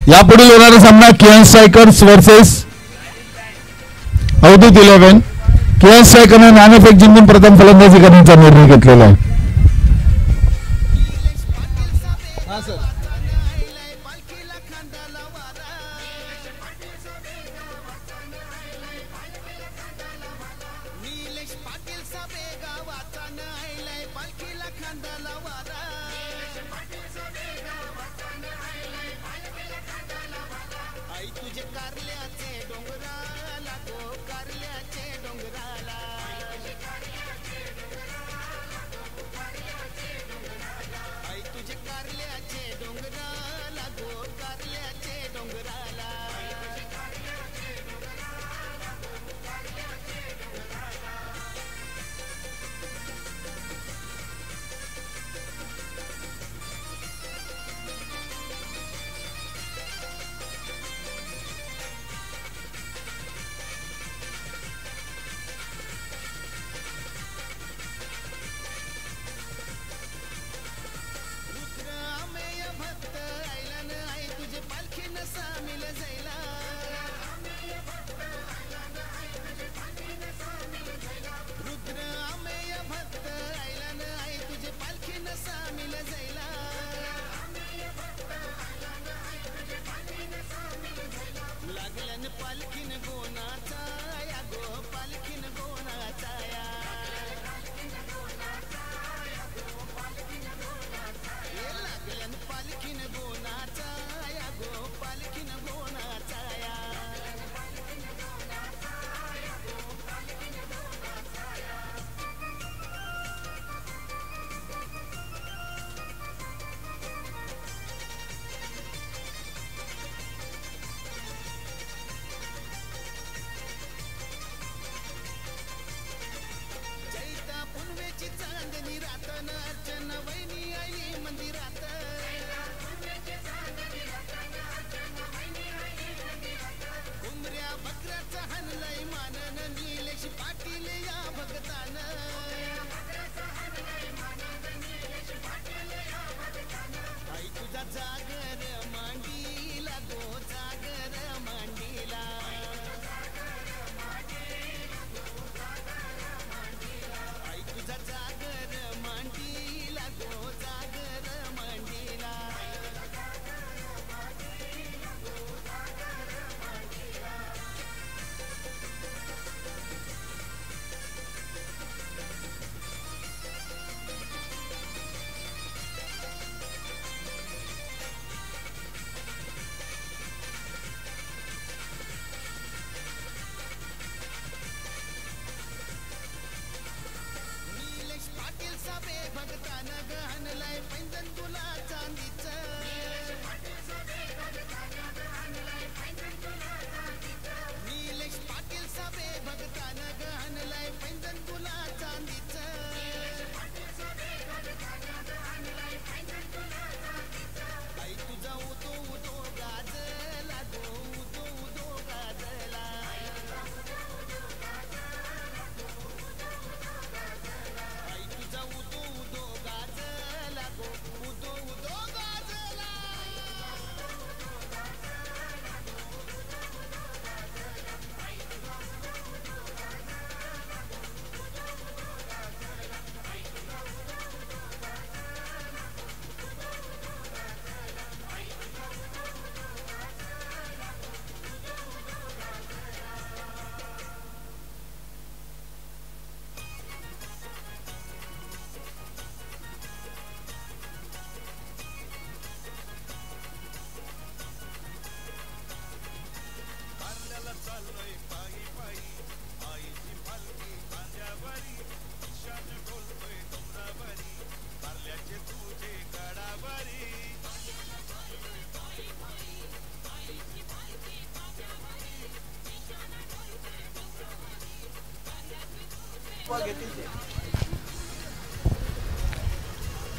यापुढील होणारा सामना कियान स्ट्रायकर्स वर्सेस अवधूत 11. कियान स्ट्रायकरने नाणेफेक जिंकून प्रथम फलंदाजी करण्याचा निर्णय घेतलेला आहे.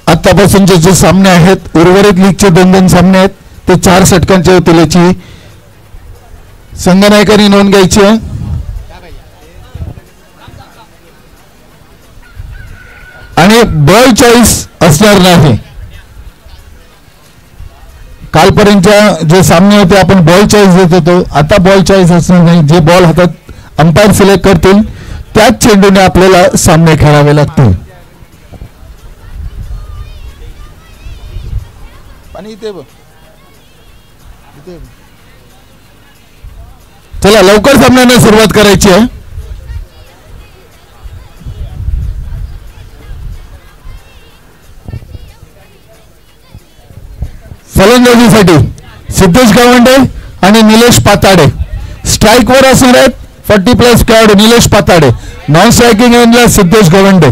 आतापासूनचे जे सामने आहेत उर्वरित लीगचे 2-2 सामने आहेत ते 4 षटकांचे होतील याची संघनायकांनी नोंद घ्यायची आहे. आणि बॉल चॉईस असणार नाही. कालपर्यंतच्या जे सामने होते आपण बॉल चॉईस देत होतो, आता बॉल चॉईस असणार नाही. जे बॉल हातात अंपायर सिलेक्ट करतील त्याच चेंडूने आपल्याला सामने खेळावे लागतील. चला लवकर सामन्याला सुरुवात करायची आहे. फलंदाजीसाठी सिद्धेश गावंडे आणि निलेश पाताडे. स्ट्राईक वर असणार आहेत 40+ खेळाडू निलेश पाताडे. नॉन स्ट्रायकिंग एंडला सिद्धेश गावंडे.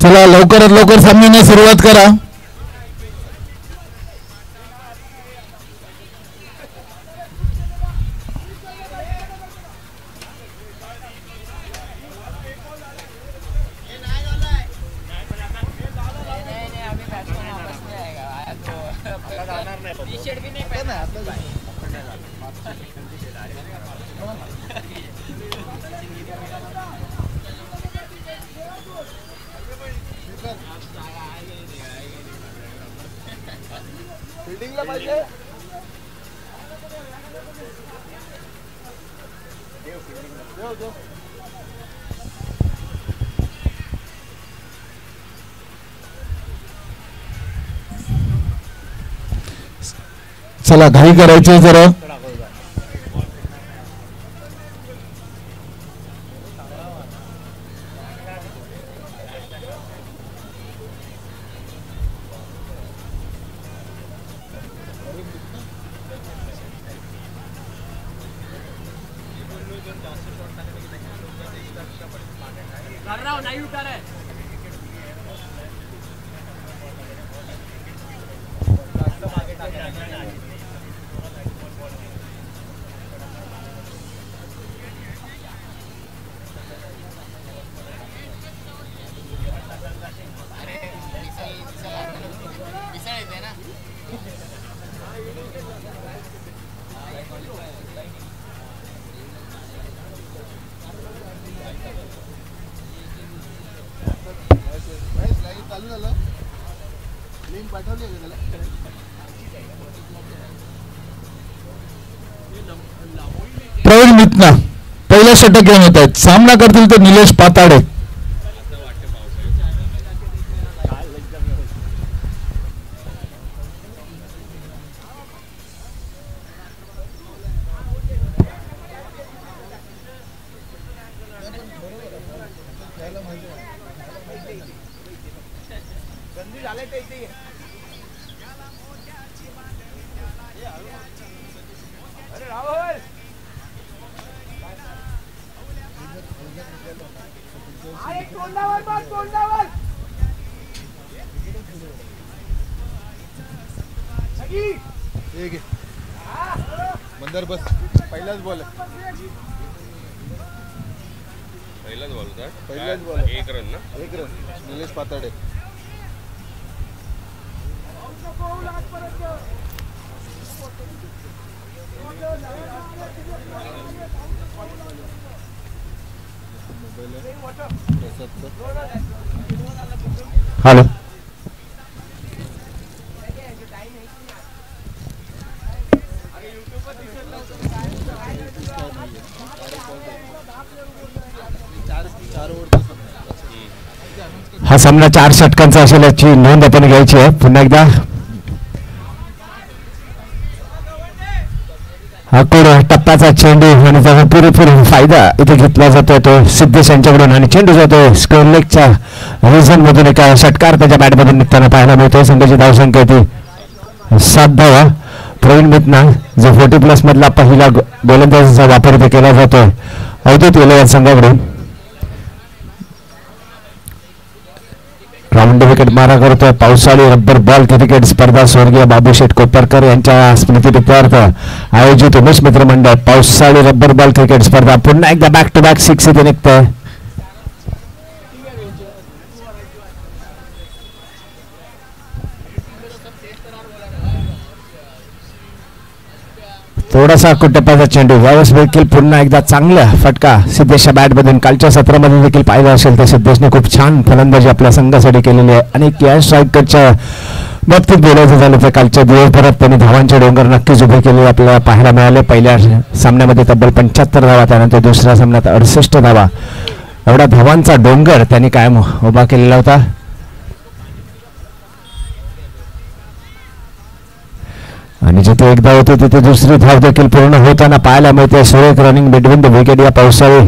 चला लवकरात लवकर सामन्याला सुरुवात करा. चला घाई करायची जरा. प्रवीण मित्ना पहिला षटक घेऊन येत आहेत. सामना करतील ते निलेश पाताडे. मंदर बस पहिलाच बॉल आहे. पहिलाच बॉल होता. पहिलाच बॉल. 1 रन ना. 1 रन निलेश पाताडे. हॅलो हा सामना 4 षटकांचा असेल याची नोंद आपण घ्यायची आहे. पुन्हा एकदा हा टप्प्याचा चेंडू आणि त्याचा पुरेपूर फायदा इथे घेतला जातोय तो सिद्धेश यांच्याकडून आणि चेंडू जातोय स्क्वेअर लेगच्या रिझन मधून एका षटकार त्याच्या बॅटमधून निघताना पाहायला मिळतोय. संघाची धावसंख्या ती 7 धावा. प्रवीण मित्ना जो 40+ मधला पहिला गोलंदाजीचा वापर इथे केला जातोय अवधूत वेलवार संघाकडून. राऊंड विकेट मारा करतोय. पावसाळी रब्बर बॉल क्रिकेट स्पर्धा स्वर्गीय बाबूशेठ कोपरकर यांच्या स्मृतिप्रित्यर्थ आयोजित उमेश मित्र मंडळ पावसाळी रब्बर बॉल क्रिकेट स्पर्धा पुन्हा एकदा बॅक टू बॅक 6 इथे निघतंय. थोडासा कुटप्पाचा चेंडू यावेळेस देखील पुन्हा एकदा चांगला फटका सिद्धेशच्या बॅटमधून. कालच्या सत्रामध्ये देखील पाहिलं असेल तर सिद्धेशने खूप छान फलंदाजी आपल्या संघासाठी केलेली आहे. आणि या स्ट्रायकरच्या बाबतीत बोलायचं झालं तर कालच्या दिवसभरात त्यांनी धावांचे डोंगर नक्कीच उभे केले आपल्याला पाहायला मिळाले. पहिल्या सामन्यामध्ये तब्बल 75 धावा, त्यानंतर दुसऱ्या सामन्यात 68 धावा, एवढा धावांचा डोंगर त्यांनी कायम उभा केलेला होता. आणि जिथे एक धाव होती तिथे दुसरी धाव देखील पूर्ण होताना पाहायला मिळते. सुरेख रनिंग बिटवीन द विकेट या पावसाळी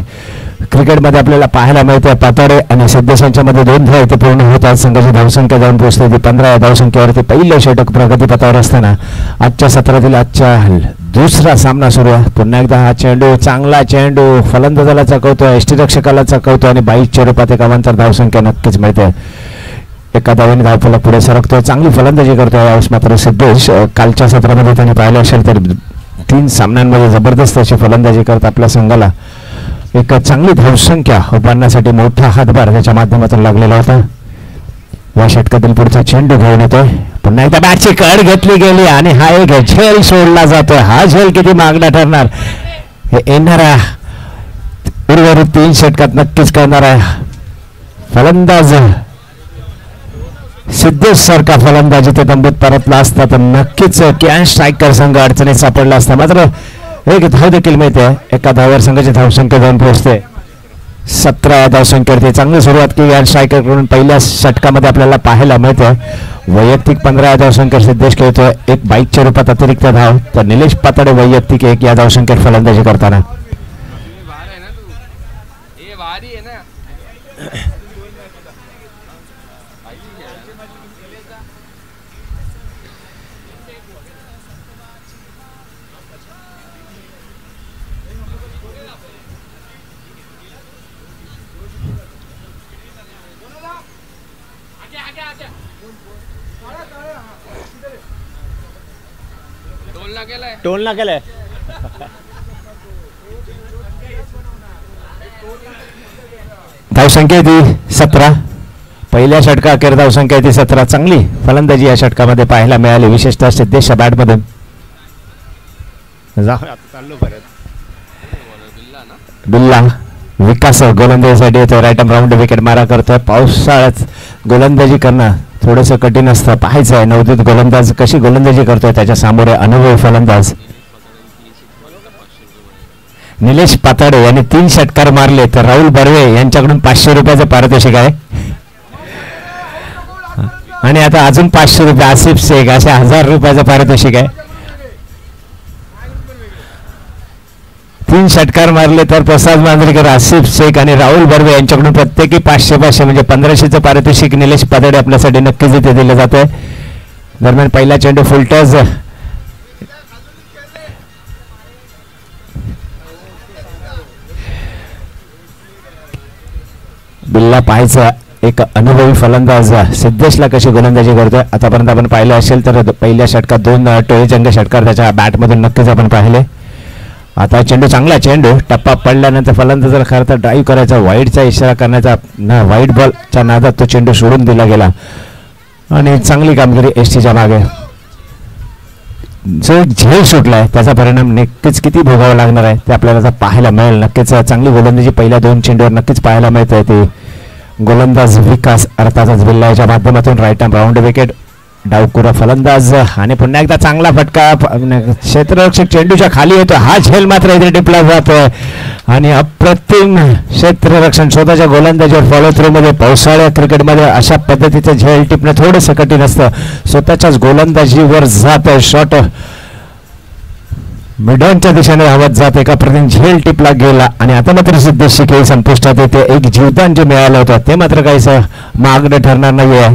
क्रिकेटमध्ये आपल्याला पाहायला मिळते. पाताडे आणि सिद्धेशांच्या मध्ये 2 धाव इथे पूर्ण होतात. संघाची धावसंख्या जाऊन पोहोचते ती 15 या धावसंख्येवरती. पहिलं षटक प्रगतीपथावर असताना आजच्या सत्रातील दुसरा सामना सुरू आहे. पुन्हा एकदा हा चेंडू, चांगला चेंडू फलंदाजाला चकवतोय, यष्टीरक्षकाला चकवतोय आणि 22च्या रूपात एक अवांतर धावसंख्या नक्कीच मिळते. एका धावेने धावफलक पुढे सरकतोय. चांगली फलंदाजी करतोय यावेळेस मात्र सिद्धेश. कालच्या सत्रामध्ये त्यांनी पाहिलं असेल तर 3 सामन्यांमध्ये जबरदस्त अशी फलंदाजी करत आपल्या संघाला एक चांगली धावसंख्या उभारण्यासाठी मोठा हातभार त्याच्या माध्यमातून लागलेला होता. या षटकातील पुढचा चेंडू घेऊन येतोय. पुन्हा एकदा बॅटची कड घेतली गेली आणि हा एक झेल सोडला जातोय. हा झेल किती मागणा ठरणार हे येणाऱ्या उर्वरित 3 षटकात नक्कीच करणार आहे. फलंदाज सिद्धेश सारखा फलंदाज इथे तंबूत परतला असता तर नक्कीच कॅन स्ट्रायकर संघ अडचणीत सापडला असता. मात्र एक धाव देखील मिळते. एका धावावर संघाची धावसंख्या जाऊन पोहोचते 17 या धावसंख्येवरती. चांगली सुरुवात केली कॅन स्ट्रायकर कडून पहिल्या षटकामध्ये आपल्याला पाहायला मिळते. वैयक्तिक 15 या धावसंख्येवर सिद्धेश खेळतोय. एक बाईकच्या रूपात अतिरिक्त धाव, तर निलेश पाताडे वैयक्तिक 1 या धावसंख्येत फलंदाजी करताना. टोलना केलंय. धावसंख्या ती 17. पहिल्या षटका अखेर धावसंख्या ती 17. चांगली फलंदाजी या षटकामध्ये पाहायला मिळाली, विशेषतः सिद्धेशच्या बॅटमधून. बिल्ला विकास गोलंदाजीसाठी येतोय. राईट आर्म राऊंड विकेट मारा करतोय. पावसाळ्यात गोलंदाजी करणं थोडंसं कठीण असतं. पाहायचं आहे नवोदित गोलंदाज कशी गोलंदाजी करतोय. त्याच्या समोर अनुभवी फलंदाज निलेश पाताडे यांनी 3 षटकार मारले तर राहुल बर्वे यांच्याकडून 500 रुपयाचं पारितोषिक आहे. आणि आता अजून 500 रुपये आसिफ शेख अशा 1000 रुपयाचं पारितोषिक आहे. 3 षटकार मारले तर प्रसाद मांजरेकर, आसिफ शेख आणि राहुल बर्वे यांच्याकडून प्रत्येकी 500 म्हणजे 1500चं पारितोषिक निलेश पाताडे आपल्यासाठी नक्कीच इथे दिलं जात आहे. दरम्यान पहिला चेंडू फुलटस बिल्ला. पाहायचा एक अनुभवी फलंदाज सिद्धेशला कशी गोलंदाजी करतोय. आतापर्यंत आपण पाहिलं असेल तर पहिल्या षटकात 2 टोळीजंग षटकार त्याच्या बॅटमधून नक्कीच आपण पाहिले. आता चेंडू, चांगला चेंडू, टप्पा पडल्यानंतर फलंदाजाला खरं तर ड्राईव्ह करायचा, वाईडचा इशारा करण्याचा, वाईड बॉलच्या नादात तो चेंडू सोडून दिला गेला आणि चांगली कामगिरी एसटीच्या मागे. जो झेल सुटलाय त्याचा परिणाम नक्कीच किती भोगावा लागणार आहे ते आपल्याला पाहायला मिळेल. नक्कीच चांगली गोलंदाजी पहिल्या 2 चेंडूवर नक्कीच पाहायला मिळते. ती गोलंदाज विकास अर्थातच बिल्ला याच्या माध्यमातून राईट आर्म राऊंड विकेट. डावकुरा फलंदाज आणि पुन्हा एकदा चांगला फटका. क्षेत्ररक्षक चेंडूच्या खाली येतो. हा झेल मात्र इथे टिपला जातोय आणि अप्रतिम क्षेत्ररक्षण स्वतःच्या गोलंदाजीवर फॉलो थ्रू मध्ये. पावसाळ्या क्रिकेटमध्ये अशा पद्धतीचं झेल टिपणं थोडंसं कठीण असतं. स्वतःच्याच गोलंदाजीवर जात आहे शॉट, मिडॉनच्या दिशेने धावत जात एका प्रति झेल टिपला गेला आणि आता मात्र सिद्धेशची खेळ संपुष्टात येते. एक जीवदान जे मिळालं होतं ते मात्र काहीसं मागणं ठरणार नाहीये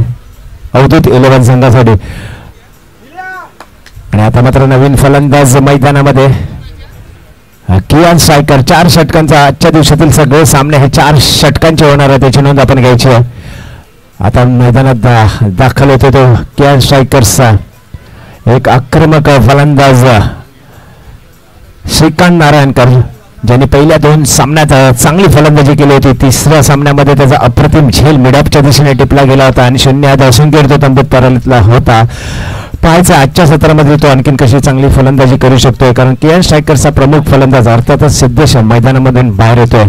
अवधूत 11 संघासाठी. आणि आता मात्र नवीन फलंदाज मैदानामध्ये कियान स्ट्रायकर. 4 षटकांचा आजच्या दिवसातील सगळे सामने हे 4 षटकांचे होणार आहे, त्याची नोंद आपण घ्यायची आहे. आता मैदानात दाखल होतो तो केएन स्ट्रायकर्सचा एक आक्रमक फलंदाज श्रीकांत नारायणकर, ज्यांनी पहिल्या 2 सामन्यात चांगली फलंदाजी केली होती. तिसऱ्या सामन्यामध्ये त्याचा अप्रतिम झेल मिडअपच्या दिशेने टिपला गेला होता आणि 0 धावसंख्येवर तो तंबूत परतला होता. पाहायचं आजच्या सत्रामध्ये तो आणखीन कशी चांगली फलंदाजी करू शकतोय, कारण केएन स्ट्रायकर्सचा प्रमुख फलंदाज अर्थातच सिद्धेश मैदानामधून बाहेर येतोय.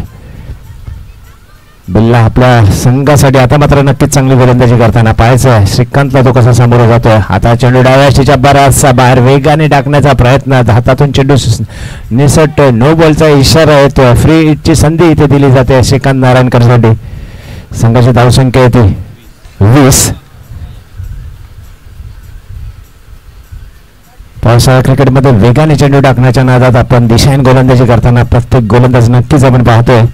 बिल्ला आपल्या संघासाठी आता मात्र नक्कीच चांगली गोलंदाजी करताना पाहायचं श्रीकांतला तो कसा सामोरा जातोय. आता चेंडू डाव्याशीच्या बराचसा बाहेर वेगाने टाकण्याचा प्रयत्न, हातातून चेंडू निसट नो बॉलचा इशारा येतोय. फ्री हिटची संधी इथे दिली जाते श्रीकांत नारायणकरसाठी. संघाची धावसंख्या येते 20. पावसाळा क्रिकेटमध्ये वेगाने चेंडू टाकण्याच्या नादात आपण दिशाहीन गोलंदाजी करताना प्रत्येक गोलंदाज नक्कीच आपण पाहतोय.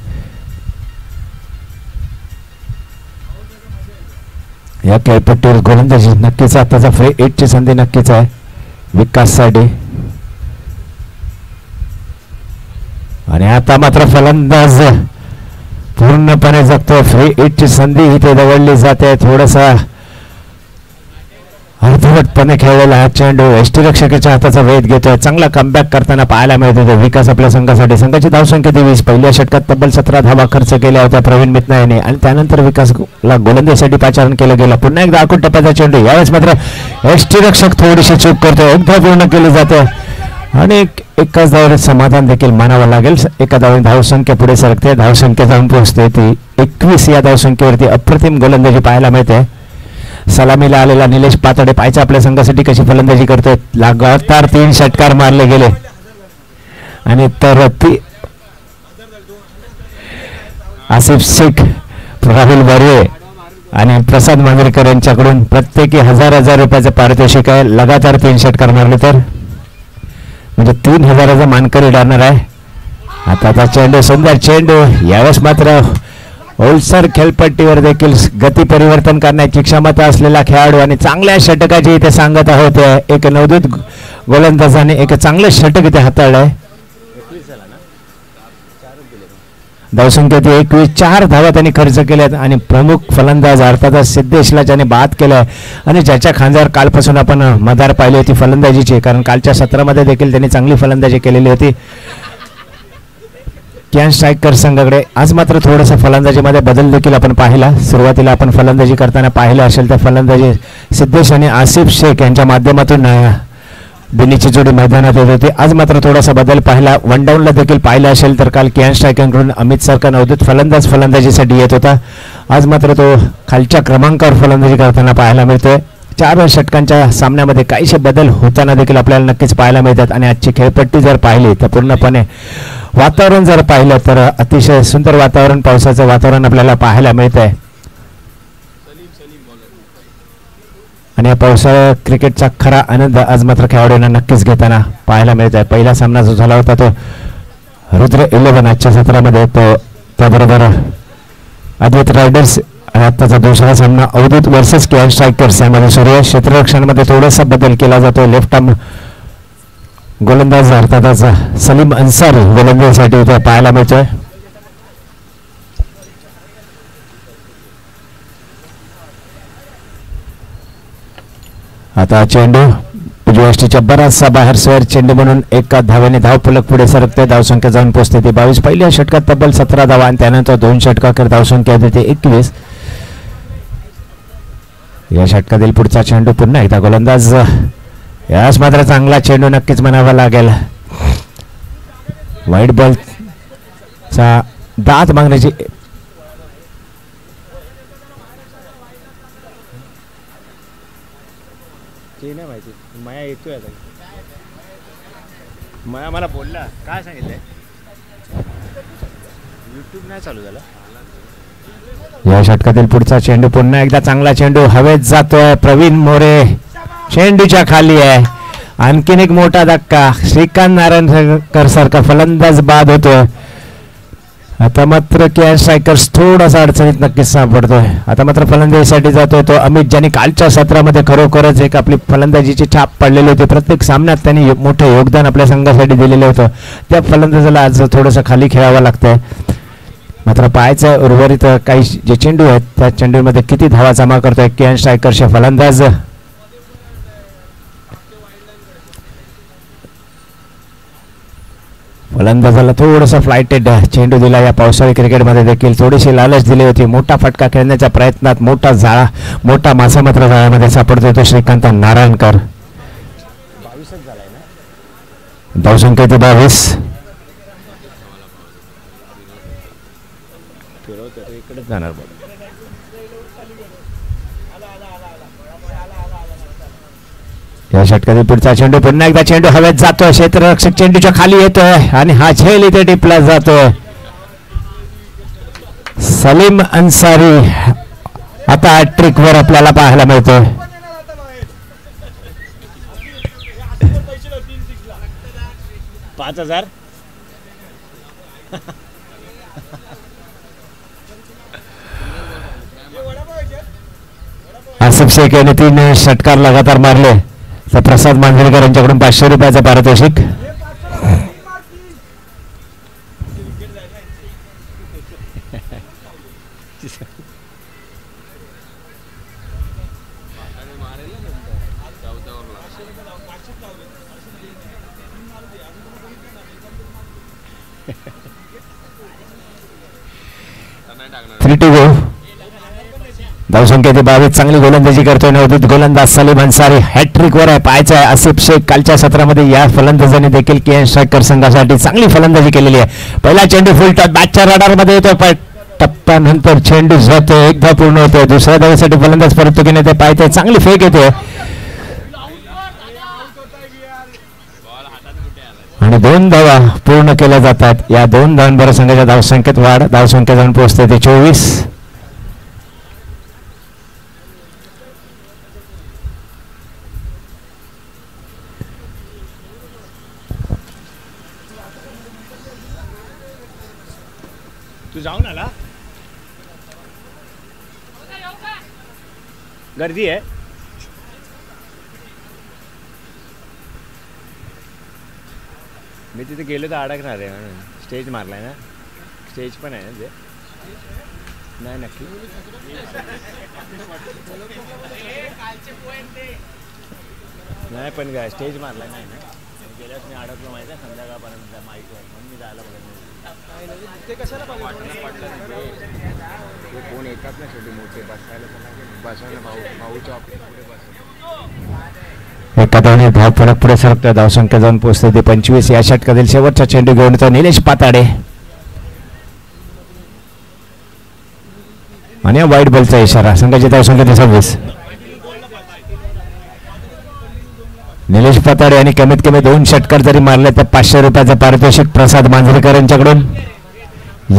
या खेळपट्टीवर गोलंदाजी नक्कीच आताचा फ्री हिटची संधी नक्कीच आहे विकाससाठी. आणि आता मात्र फलंदाज पूर्णपणे जगतोय. फ्री हिटची संधी इथे दवडली जाते. थोडासा अर्धवटपणे खेळलेला हा चेंडू यष्टीरक्षकाच्या हाताचा वेध घेतोय. चांगला कमबॅक करताना पाहायला मिळतो विकास आपल्या संघासाठी. संघाची धावसंख्या 20. पहिल्या षटकात तब्बल 17 धावा खर्च केल्या होत्या प्रवीण मित्ना यांनी आणि त्यानंतर विकासला गोलंदाजीसाठी पाचारण केलं गेलं. पुन्हा एकदा आखूड टप्प्याचा चेंडू, यावेळेस मात्र यष्टीरक्षक थोडीशी चूक करतोय. एकदा पूर्ण केली जाते आणि एकाच धावेत समाधान देखील मानावं लागेल. एका धावसंख्या पुढे सरकते. धावसंख्या जाऊन पोहोचते ती 21. या धावसंख्येवरती अप्रतिम गोलंदाजी पाहायला मिळते. सलामीला आलेला निलेश पातडे पायचा आपल्या संघासाठी कशी फलंदाजी करतोय. लगातार 3 षटकार मारले गेले आणि तर आसिफ शेख, राहुल वर्वे आणि प्रसाद मांजरेकर यांच्याकडून प्रत्येकी 1000 रुपयाचं पारितोषिक आहे. लगातार 3 षटकार मारले तर म्हणजे 3000चा मानकरी ठरणार आहे. आता चेंडू, सुंदर चेंडू. यावेळेस मात्र ओलसर खेळपट्टीवर देखील गती परिवर्तन करण्याची क्षमता असलेला खेळाडू आणि चांगल्या षटकाची इथे सांगत आहोत. एक नवदूत गोलंदाजाने एक चांगलं षटक इथे हाताळलंय. धावसंख्या 21. 4 धावा त्यांनी खर्च केल्यात आणि प्रमुख फलंदाज अर्थातच सिद्धेशला ज्याने बाद केलाय आणि ज्याच्या खांद्यावर कालपासून आपण मदार पाहिली होती फलंदाजीची, कारण कालच्या सत्रामध्ये देखील त्यांनी चांगली फलंदाजी केलेली होती. केएन स्ट्रायकर संघाकडे आज मात्र थोडंसं फलंदाजीमध्ये बदल देखील आपण पाहिला. सुरुवातीला आपण फलंदाजी करताना पाहिलं असेल तर फलंदाजी सिद्धेश आणि आसिफ शेख यांच्या माध्यमातून दोन्हीची जोडी मैदानात येत होती. आज मात्र थोडासा बदल पाहिला. 1 डाऊनला देखील पाहिलं असेल तर काल केएन स्ट्रायकरकडून अमित सरका नवदूत फलंदाज फलंदाजीसाठी येत होता. आज मात्र तो खालच्या क्रमांकावर फलंदाजी करताना पाहायला मिळतोय. 4 षटकांच्या सामन्यामध्ये काहीशे बदल होताना देखील आपल्याला नक्कीच पाहायला मिळतात आणि आजची खेळपट्टी जर पाहिली तर पूर्णपणे वातावरण जर पाहिलं तर अतिशय सुंदर वातावरण, पावसाचं वातावरण आपल्याला पाहायला मिळत आहे. आणि या पावसाळ्या क्रिकेटचा खरा आनंद आज मात्र खेळाडूंना नक्कीच घेताना पाहायला मिळत आहे. पहिला सामना जो झाला होता तो रुद्र 11 आजच्या सत्रामध्ये, तो त्याबरोबर अद्वैत रायडर्स आणि आत्ताचा दुसरा सामना अवधूत वर्सेस केएन स्ट्रायकर्स यामध्ये सुरू आहे. क्षेत्ररक्षणामध्ये थोडासा बदल केला जातो. लेफ्ट आर्म गोलंदाज अर्थातच सलीम अन्सारी गोलंदाजीसाठी इथे पाहायला मिळतोय. आता चेंडू उजव्या बराचसा बाहेर स्वेअर चेंडू म्हणून एका धावेने धावफलक पुढे सरकते. धावसंख्या जाऊन पोहोचते ती 22. पहिल्या षटकात तब्बल 17 धावा आणि त्यानंतर 2 षटकाखेर धावसंख्या देते 21. या षटकातील पुढचा चेंडू पुन्हा एकदा गोलंदाज, यास मात्र चांगला चेंडू नक्कीच म्हणावा लागेल. व्हाईट बॉलचा दात मागण्याची नाही माहिती. माया येतोय आता. माया मला बोलला काय सांगितलंय, युट्यूब नाही चालू झाला. या षटकातील पुढचा चेंडू पुन्हा एकदा चांगला चेंडू हवेत जातोय. प्रवीण मोरे चेंडूच्या खाली आहे. आणखीन एक मोठा धक्का. श्रीकांत नारायणकर सारखा फलंदाज बाद होतोय. आता मात्र केएन स्ट्रायकर्स थोडासा अडचणीत नक्कीच सापडतोय. आता मात्र फलंदाजीसाठी जातोय तो अमित, ज्यांनी कालच्या सत्रामध्ये खरोखरच एक आपली फलंदाजीची छाप पडलेली होती. प्रत्येक सामन्यात त्यांनी मोठं योगदान आपल्या संघासाठी दिलेलं होतं. त्या फलंदाजाला आज थोडंसं खाली खेळावं लागतंय. मात्र पाहायचं उर्वरित काही जे चेंडू आहेत त्या चेंडूमध्ये किती धावा जमा करतोय केएन स्ट्रायकरचे फलंदाज. फलंदाजाला थोडासा फ्लायटेड चेंडू दिला. या पावसाळी क्रिकेटमध्ये देखील थोडीशी लालच दिली होती. मोठा फटका खेळण्याच्या प्रयत्नात मोठा मासा मात्र जाळ्यामध्ये सापडतोय तो श्रीकांत नारायणकर. धावसंख्या 22. या षटकातील पुढचा चेंडू पुन्हा एकदा चेंडू हवेत जातोय. क्षेत्ररक्षक चेंडूच्या खाली येतोय आणि हा झेल इथे टिपला जातोय. सलीम अन्सारी आता ट्रिक वर आपल्याला पाहायला मिळतोय. $5,000. आसिफ शेख याने 3 षटकार लगातार मारले तर प्रसाद मांजरेकर यांच्याकडून ₹500 पारितोषिक. धावसंख्या 22. चांगली गोलंदाजी करतोय नवोदित गोलंदाज सलीम अन्सारी. हॅट्रिक वर आहे. पाहायचं आहे आसिफ शेख. कालच्या सत्रामध्ये या फलंदाजाने देखील केएन स्ट्रायकर संघासाठी चांगली फलंदाजी केलेली आहे. पहिला चेंडू फुल टॉस बॅटच्या रडार मध्ये येतो. टप्प्यानंतर चेंडू जातो. एकदा पूर्ण होतोय. दुसऱ्या धावेसाठी फलंदाज परत घेणे ते पाहते. चांगली फेक येते आणि 2 धावा पूर्ण केल्या जातात. या 2 धावांवर संघाच्या धावसंख्येत वाढ. धावसंख्या जाऊन पोहोचते ते 24. तू जाऊन आला. गर्दी आहे. मी तिथे गेलो तर अडकणार आहे म्हणून. स्टेज मारलाय ना. स्टेज पण आहे ना ते. नाही नक्की नाही पण काय स्टेज मारलाय नाही ना. गेल्यास मी अडकलो माहिती आहे संध्याकाळपर्यंत माईकवर म्हणून मी जायला बघत ते कशाला कोण येतात ना शेवटी मोठे बसायला भाऊच्या एखाद्याने धाव फलक पुढे सरकतोय. धावसंख्या जाऊन पोहोचते ते 25. या षटकातील शेवटचा चेंडू घेऊन येतो निलेश पाताडे आणि वाईट बॉलचा इशारा. संघाची धावसंख्या 26. निलेश पाताडे यांनी कमीत कमी 2 षटकार जरी मारले तर ₹500 पारितोषिक प्रसाद मांजरेकर यांच्याकडून.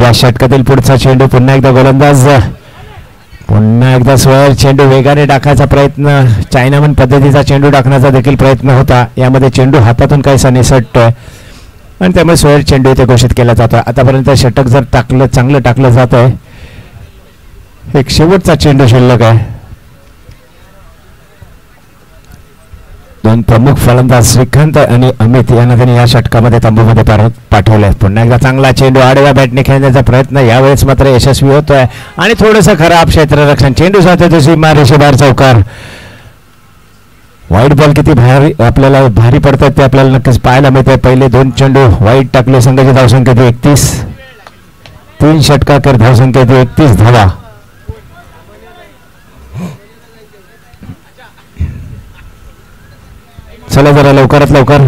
या षटकातील पुढचा चेंडू पुन्हा एकदा गोलंदाज. पुन्हा एकदा स्वर चेंडू वेगाने टाकायचा प्रयत्न. चायनामन पद्धतीचा चेंडू टाकण्याचा देखील प्रयत्न होता. यामध्ये चेंडू हातातून काहीसा निसटतोय आणि त्यामुळे स्वर चेंडू इथे घोषित केला जातोय. आतापर्यंत षटक जर चांगलं टाकलं जात आहे. एक शेवटचा चेंडू शिल्लक आहे. 2 प्रमुख फलंदाज श्रीकांत आणि अमित यांना त्यांनी या षटकामध्ये तंबूमध्ये पाठवलंय. पुन्हा एकदा चांगला चेंडू आडव्या बॅटने खेळण्याचा प्रयत्न यावेळेस मात्र यशस्वी होतोय आणि थोडंसं खराब क्षेत्ररक्षण. चेंडू जातोय तो सीमा रेषेबाहेर चौकार. वाईट बॉल किती आपल्याला भारी पडतात ते आपल्याला नक्कीच पाहायला मिळतंय. पहिले 2 चेंडू वाईट टाकले. संघाची धावसंख्या 31. 3 षटकाकर धावसंख्या 31 धावा. चला जरा लवकरात लवकर.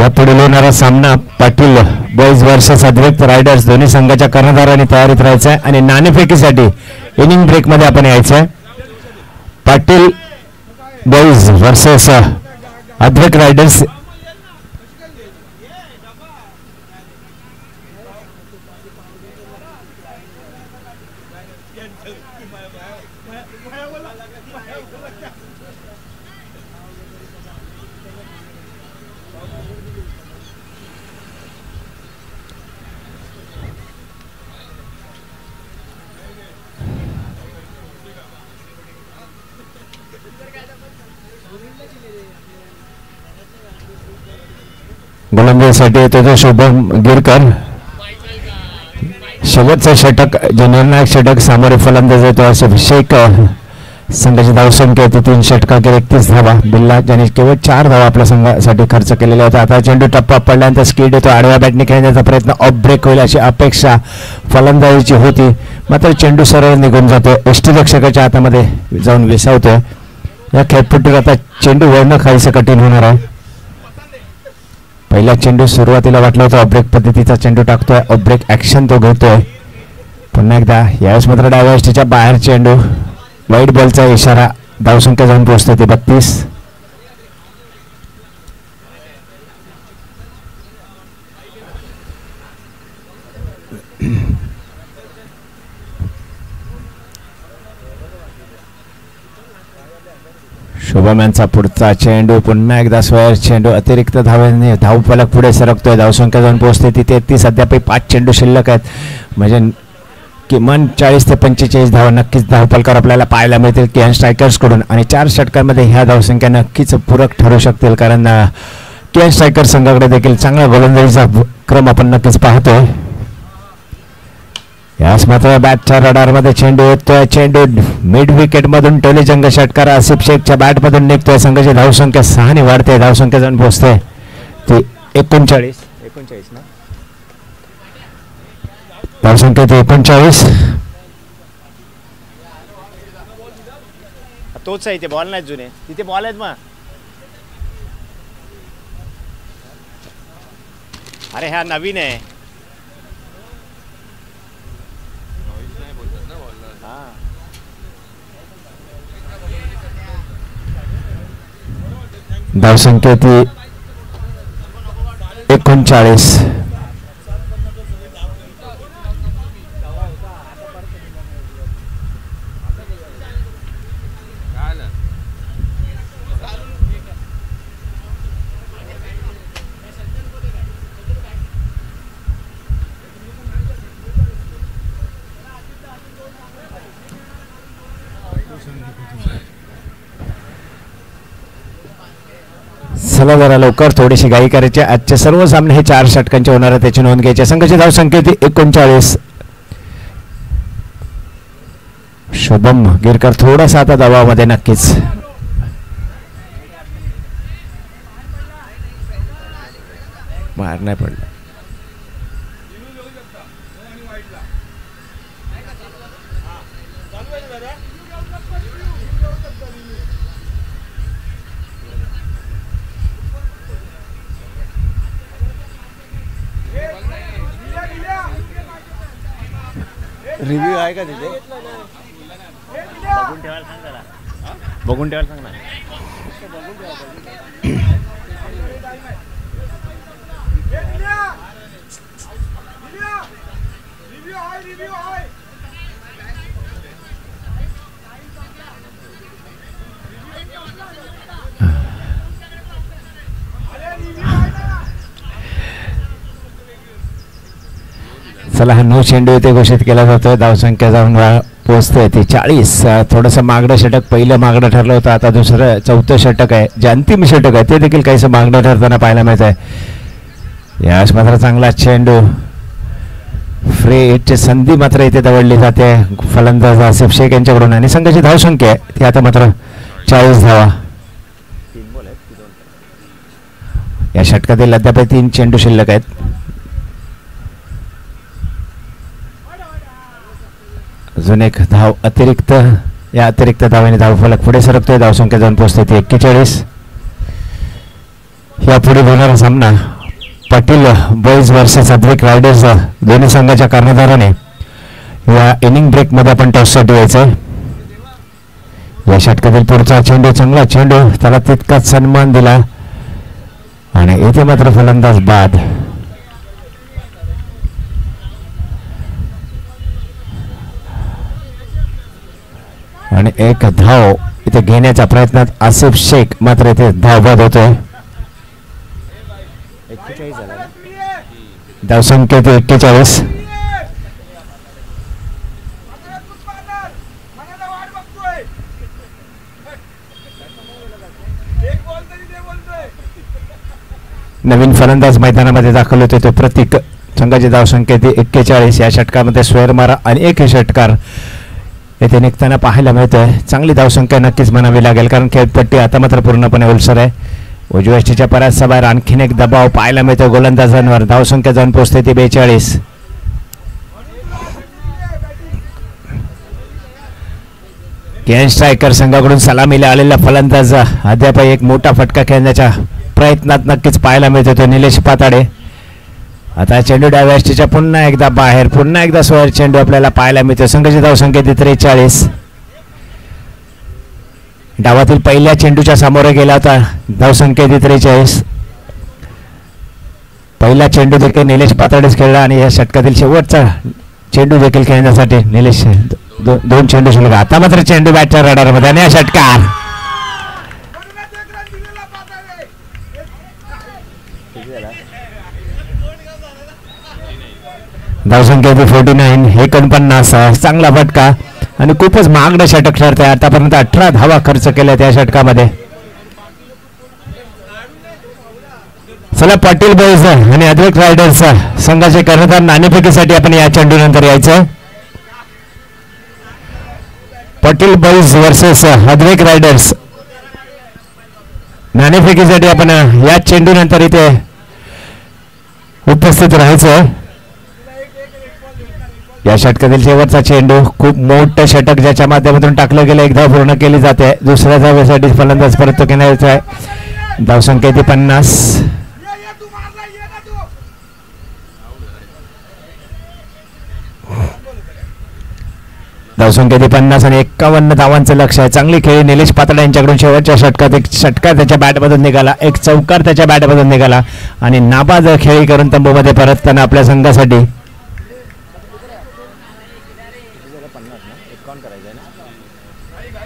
यापुढे होणारा सामना पाटील बॉईज वर्सेस अद्वैत रायडर्स. दोन्ही संघाच्या कर्णधारांनी तयारीत राहायचं आहे आणि नाणेफेकीसाठी इनिंग ब्रेक मध्ये आपण यायचंय. पाटील बॉईज वर्सेस अद्वैत रायडर्स. गोलंदाजीसाठी येतो तो शुभम गिरकर. शेवटचं षटक जे निर्णायक षटक सामोरे फलंदाज येतो आसिफ शेख. संघाची धावसंख्या होती 3 षटकांवर 31 धावा. बिल्ला ज्याने केवळ 4 धावा आपल्या संघासाठी खर्च केलेल्या होत्या. आता चेंडू टप्पा पडल्यानंतर स्पीड येतो. आडव्या बॅटने खेळण्याचा प्रयत्न, ऑफ ब्रेक होईल अशी अपेक्षा फलंदाजीची होती, मात्र चेंडू सरळ निघून जातो. यष्टीरक्षकाच्या हातामध्ये जाऊन विसावतोय. या खेळपट्टीवर आता चेंडू वळणं काहीसं कठीण होणार आहे. पहिला चेंडू सुरुवातीला वाटलं होतं ऑफ ब्रेक पद्धतीचा चेंडू टाकतोय. ऑफ ब्रेक ॲक्शन तो घेतोय. पुन्हा एकदा यावेळेस मात्र डाव्या यष्टीच्या बाहेर चेंडू. वाईट बॉलचा इशारा. धावसंख्या जाऊन पोहोचते ते 32. शुभम यांचा पुढचा चेंडू. पुन्हा एकदा स्क्वेअर चेंडू. अतिरिक्त धावेने धावफलक पुढे सरकतोय. धावसंख्या जाऊन पोहोचते ती 33. अद्याप 5 चेंडू शिल्लक आहेत, म्हणजे किमान 40 ते 45 धावा नक्कीच धावफलकावर आपल्याला पाहायला मिळतील केएन स्ट्रायकर्सकडून. आणि 4 षटकांमध्ये ह्या धावसंख्या नक्कीच पूरक ठरू शकतील, कारण केएन स्ट्रायकर संघाकडे देखील चांगला गोलंदाजीचा क्रम आपण नक्कीच पाहतोय. यास मात्र बॅटच्या रडारमध्ये चेंडू येतोय. चेंडू मिड विकेट मधून टोलीजंग षटकार आसिफ शेखच्या बॅट मधून निघतोय. संघाची धावसंख्या 6 ने वाढते. धावसंख्या जाऊन पोहोचते ती 39 ना. धावसंख्या ती 39. तोच आहे, इथे बॉल नाहीत जुने, तिथे बॉल आहेत मग. अरे हा नवीन आहे. धावसंख्या ती 39. चला जरा लवकर थोडीशी घाई करायची. आजचे सर्व सामने हे 4 षटकांचे होणार आहे, त्याची नोंद घ्यायची. संघाची धावसंख्या ती 39. शुभम गिरकर थोडासा आता दबावामध्ये नक्कीच. बाहेर नाही पडलं. रिव्ह्यू आहे का तिथे? बघून ठेवायला सांग जरा. बघून ठेवायला सांग ना. चला हा 9 चेंडू इथे घोषित केला जातोय. धावसंख्या जाऊन पोहोचते ती 40. थोडंसं मागडं षटक पहिलं मागडं ठरलं होतं, आता दुसरं 4थं षटक आहे, जे अंतिम षटक आहे ते देखील काहीसं मागडं ठरताना पाहायला मिळत आहे. यास मात्र चांगला चेंडू. फ्री हिटची संधी मात्र इथे दवडली जाते फलंदाज आसिफ शेख यांच्याकडून. आणि संघाची धावसंख्या आहे ती आता मात्र 40 धावा. या षटकातील अद्याप 3 चेंडू शिल्लक आहेत. अजून एक धाव अतिरिक्त. या अतिरिक्त धावेने धावफलक पुढे सरकतोय. धावसंख्या जाऊन पोहोचते ती 41. यापुढे होणारा सामना पाटील बॉईज वर्सेस अद्वैत रायडर्स दोन्ही संघाच्या कर्णधाराने या इनिंग ब्रेक मध्ये आपण टॉससाठी यायचंय. या षटकातील पुढचा चेंडू चांगला चेंडू, त्याला तितकाच सन्मान दिला आणि इथे मात्र फलंदाज बाद. आणि एक धाव इथे घेण्याच्या प्रयत्नात आसिफ शेख, मात्र इथे धाव बाद होतोय. धावसंख्या ते 41. नवीन फलंदाज मैदानामध्ये दाखल होते तो प्रतीक. संघाची धावसंख्या 41. या षटकामध्ये स्क्वेअर मारा आणि एक षटकार येथे निघताना पाहायला मिळतोय. चांगली धावसंख्या नक्कीच म्हणावी लागेल कारण खेळपट्टी आता मात्र पूर्णपणे ओलसर आहे. उजव्या यष्टीच्या पराच्या बाहेर आणखीन एक दबाव पाहायला मिळतो गोलंदाजांवर. धावसंख्या जाऊन पोहोचते ती 42. केन स्ट्रायकर संघाकडून सलामीला आलेला फलंदाज अद्याप एक मोठा फटका खेळण्याच्या प्रयत्नात नक्कीच पाहायला मिळतो तो निलेश पाताडे. आता चेंडू डाव्या यष्टीच्या पुन्हा एकदा बाहेर, पुन्हा एकदा स्क्वेअर चेंडू आपल्याला पाहायला मिळतो. संघाची धावसंख्या 43. डावातील पहिल्या चेंडूच्या सामोरे गेला होता. धावसंख्या 43. पहिला चेंडू देखील निलेश पाताडेच खेळला आणि या षटकातील शेवटचा चेंडू देखील खेळण्यासाठी निलेश दोन चेंडू शिल्लक. आता मात्र चेंडू बॅटच्या रडारमध्ये आणि हा षटकार. धावसंख्या 49. 49. चांगला फटका आणि खूपच महागडं षटक ठरतंय. आतापर्यंत 18 धावा खर्च केल्या त्या षटकामध्ये. चला पाटील बॉईज आणि अद्वैत रायडर्स संघाचे कर्णधार नाणेफेकीसाठी आपण या चेंडूनंतर यायचं. पाटील बॉईज वर्सेस अद्वैत रायडर्स नाणेफेकीसाठी आपण या चेंडूनंतर इथे उपस्थित राहायचं. या षटकातील शेवटचा चेंडू खूप मोठं षटक ज्याच्या माध्यमातून टाकलं गेलं. एक धाव पूर्ण केली जाते. दुसऱ्या धावेसाठी फलंदाज परत तो घेण्याचा आहे. धावसंख्या 50. धावसंख्या 50 आणि 51 धावांचं लक्ष आहे. चांगली खेळी निलेश पाताडे यांच्याकडून शेवटच्या षटकात एक षटकार त्याच्या बॅटमधून निघाला, एक चौकार त्याच्या बॅटमधून निघाला आणि नाबाद खेळी करून तंबूमध्ये परतताना आपल्या संघासाठी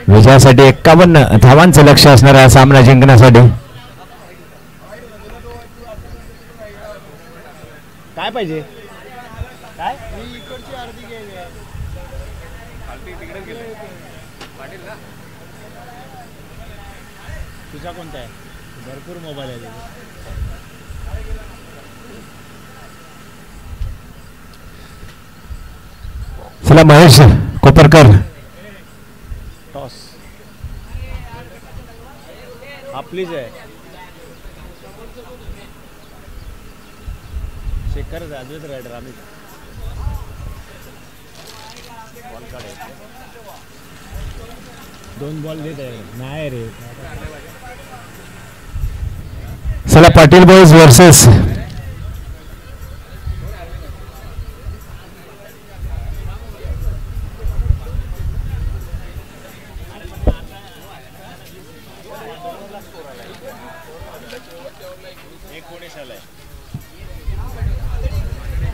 विजयासाठी 51 धावांचं लक्ष असणारा हा सामना जिंकण्यासाठी. काय पाहिजे काय तुझा कोणता आहे? भरपूर मोबाईल आहे. चला महेश कोपरकर. टॉस आपलीच आहे. शेखर अद्वैत रायडर आम्ही बॉल काढायचे. 2 बॉल देत आहे. नाही रे. चला पाटील बॉईज वर्सेस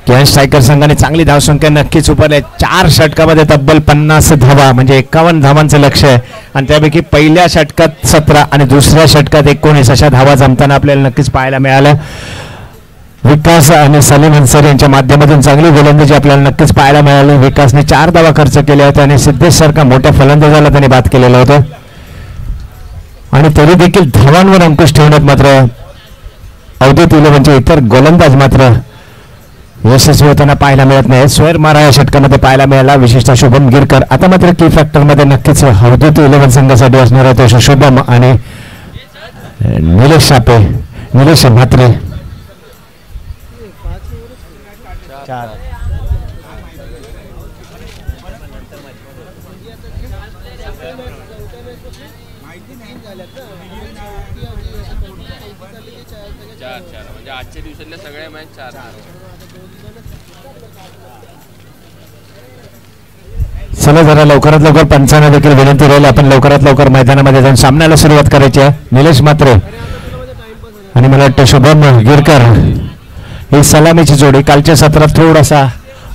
केन स्ट्रायकर संघाने चांगली धावसंख्या नक्कीच उभारली. 4 षटकामध्ये तब्बल 50 धावा म्हणजे 51 धावांचं लक्ष आहे आणि त्यापैकी पहिल्या षटकात 17 आणि दुसऱ्या षटकात 19 अशा धावा जमताना आपल्याला नक्कीच पाहायला मिळालं. विकास आणि सलीम अन्सारी यांच्या माध्यमातून चांगली गोलंदाजी आपल्याला नक्कीच पाहायला मिळाली. विकासने 4 धावा खर्च केल्या होत्या आणि सिद्धेश सारखा मोठ्या फलंदाजाला त्यांनी बाद केलेलं होतं आणि तरी देखील धावांवर अंकुश ठेवण्यात मात्र अवधूत इलेव्हनचे इतर गोलंदाज मात्र यशस्वी होताना पाहायला मिळत नाही. स्क्वेअर मारा या षटकामध्ये पाहायला मिळाला, विशेषतः शुभम गिरकर. आता मात्र की फॅक्टर मध्ये नक्कीच अवधूत इलेव्हन संघासाठी असणार आहे तो शुभम आणि निलेश शापे, निलेश म्हात्रे. 4 म्हणजे आजच्या दिवसातल्या सगळ्या मॅच 4. चला जरा लवकरात लवकर पंचांना देखील विनंती राहील आपण लवकरात लवकर मैदानामध्ये जाऊन सामन्याला सुरुवात करायची आहे. निलेश म्हात्रे आणि मला वाटतं शुभम गिरकर ही सलामीची जोडी. कालच्या सत्रात थोडासा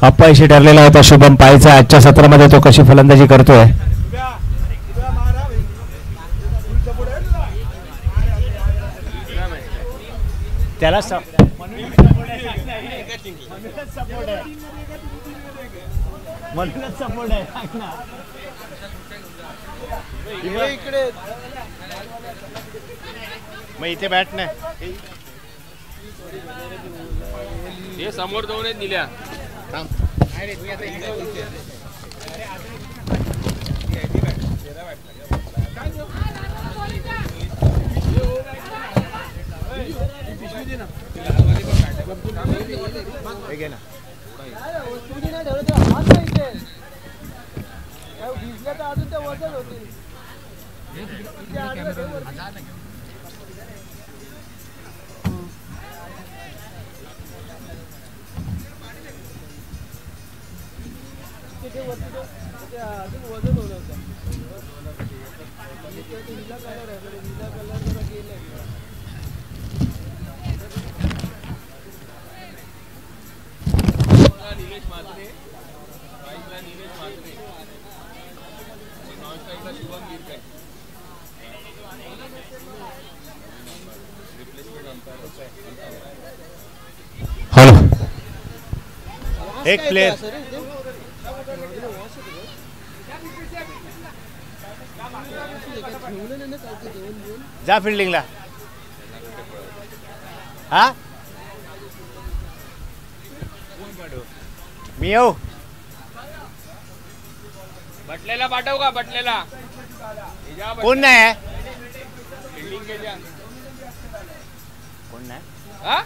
अपयशी ठरलेला होता शुभम पायचा. आजच्या सत्रामध्ये तो कशी फलंदाजी करतोय. त्याला म्हणूनच सपोर्ट आहे. इकडे मग इथे बॅट नाही. हे समोर जाऊन दिल्या हॅलो एक प्लेयर जा फिल्डिंगला. हा मी येऊ. बटलेला पाठव का बटलेला कोण नाही आहे? फिल्डिंग केली कोण नाही? हा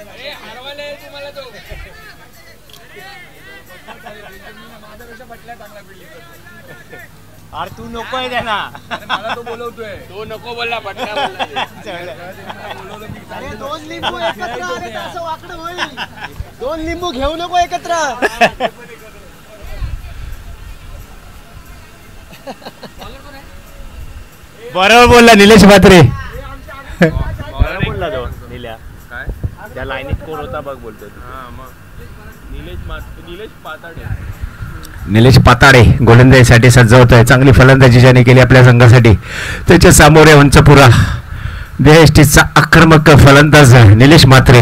अरे हरवाले तुम्हाला तो अरे तू नको आहे त्यांना. मला तो बोलवतोय तो नको बोलला पटला बोलला. अरे 2 लिंबू एकत्र आले तर असं वाकडं होईल. 2 लिंबू घेऊ नको एकत्र. बरोबर बोलला निलेश म्हात्रे. बरं बोलला तो निल्या. काय त्या लाईनीत कोण होता बघ बोलतो. हा मग निलेश पाताडे निलेश पाताडे गोलंदाजीसाठी सज्ज होत आहे. चांगली फलंदाजी ज्याने केली आपल्या संघासाठी. त्याच्या सामोरे उंचपुरा देहष्टीचा आक्रमक फलंदाज निलेश म्हात्रे.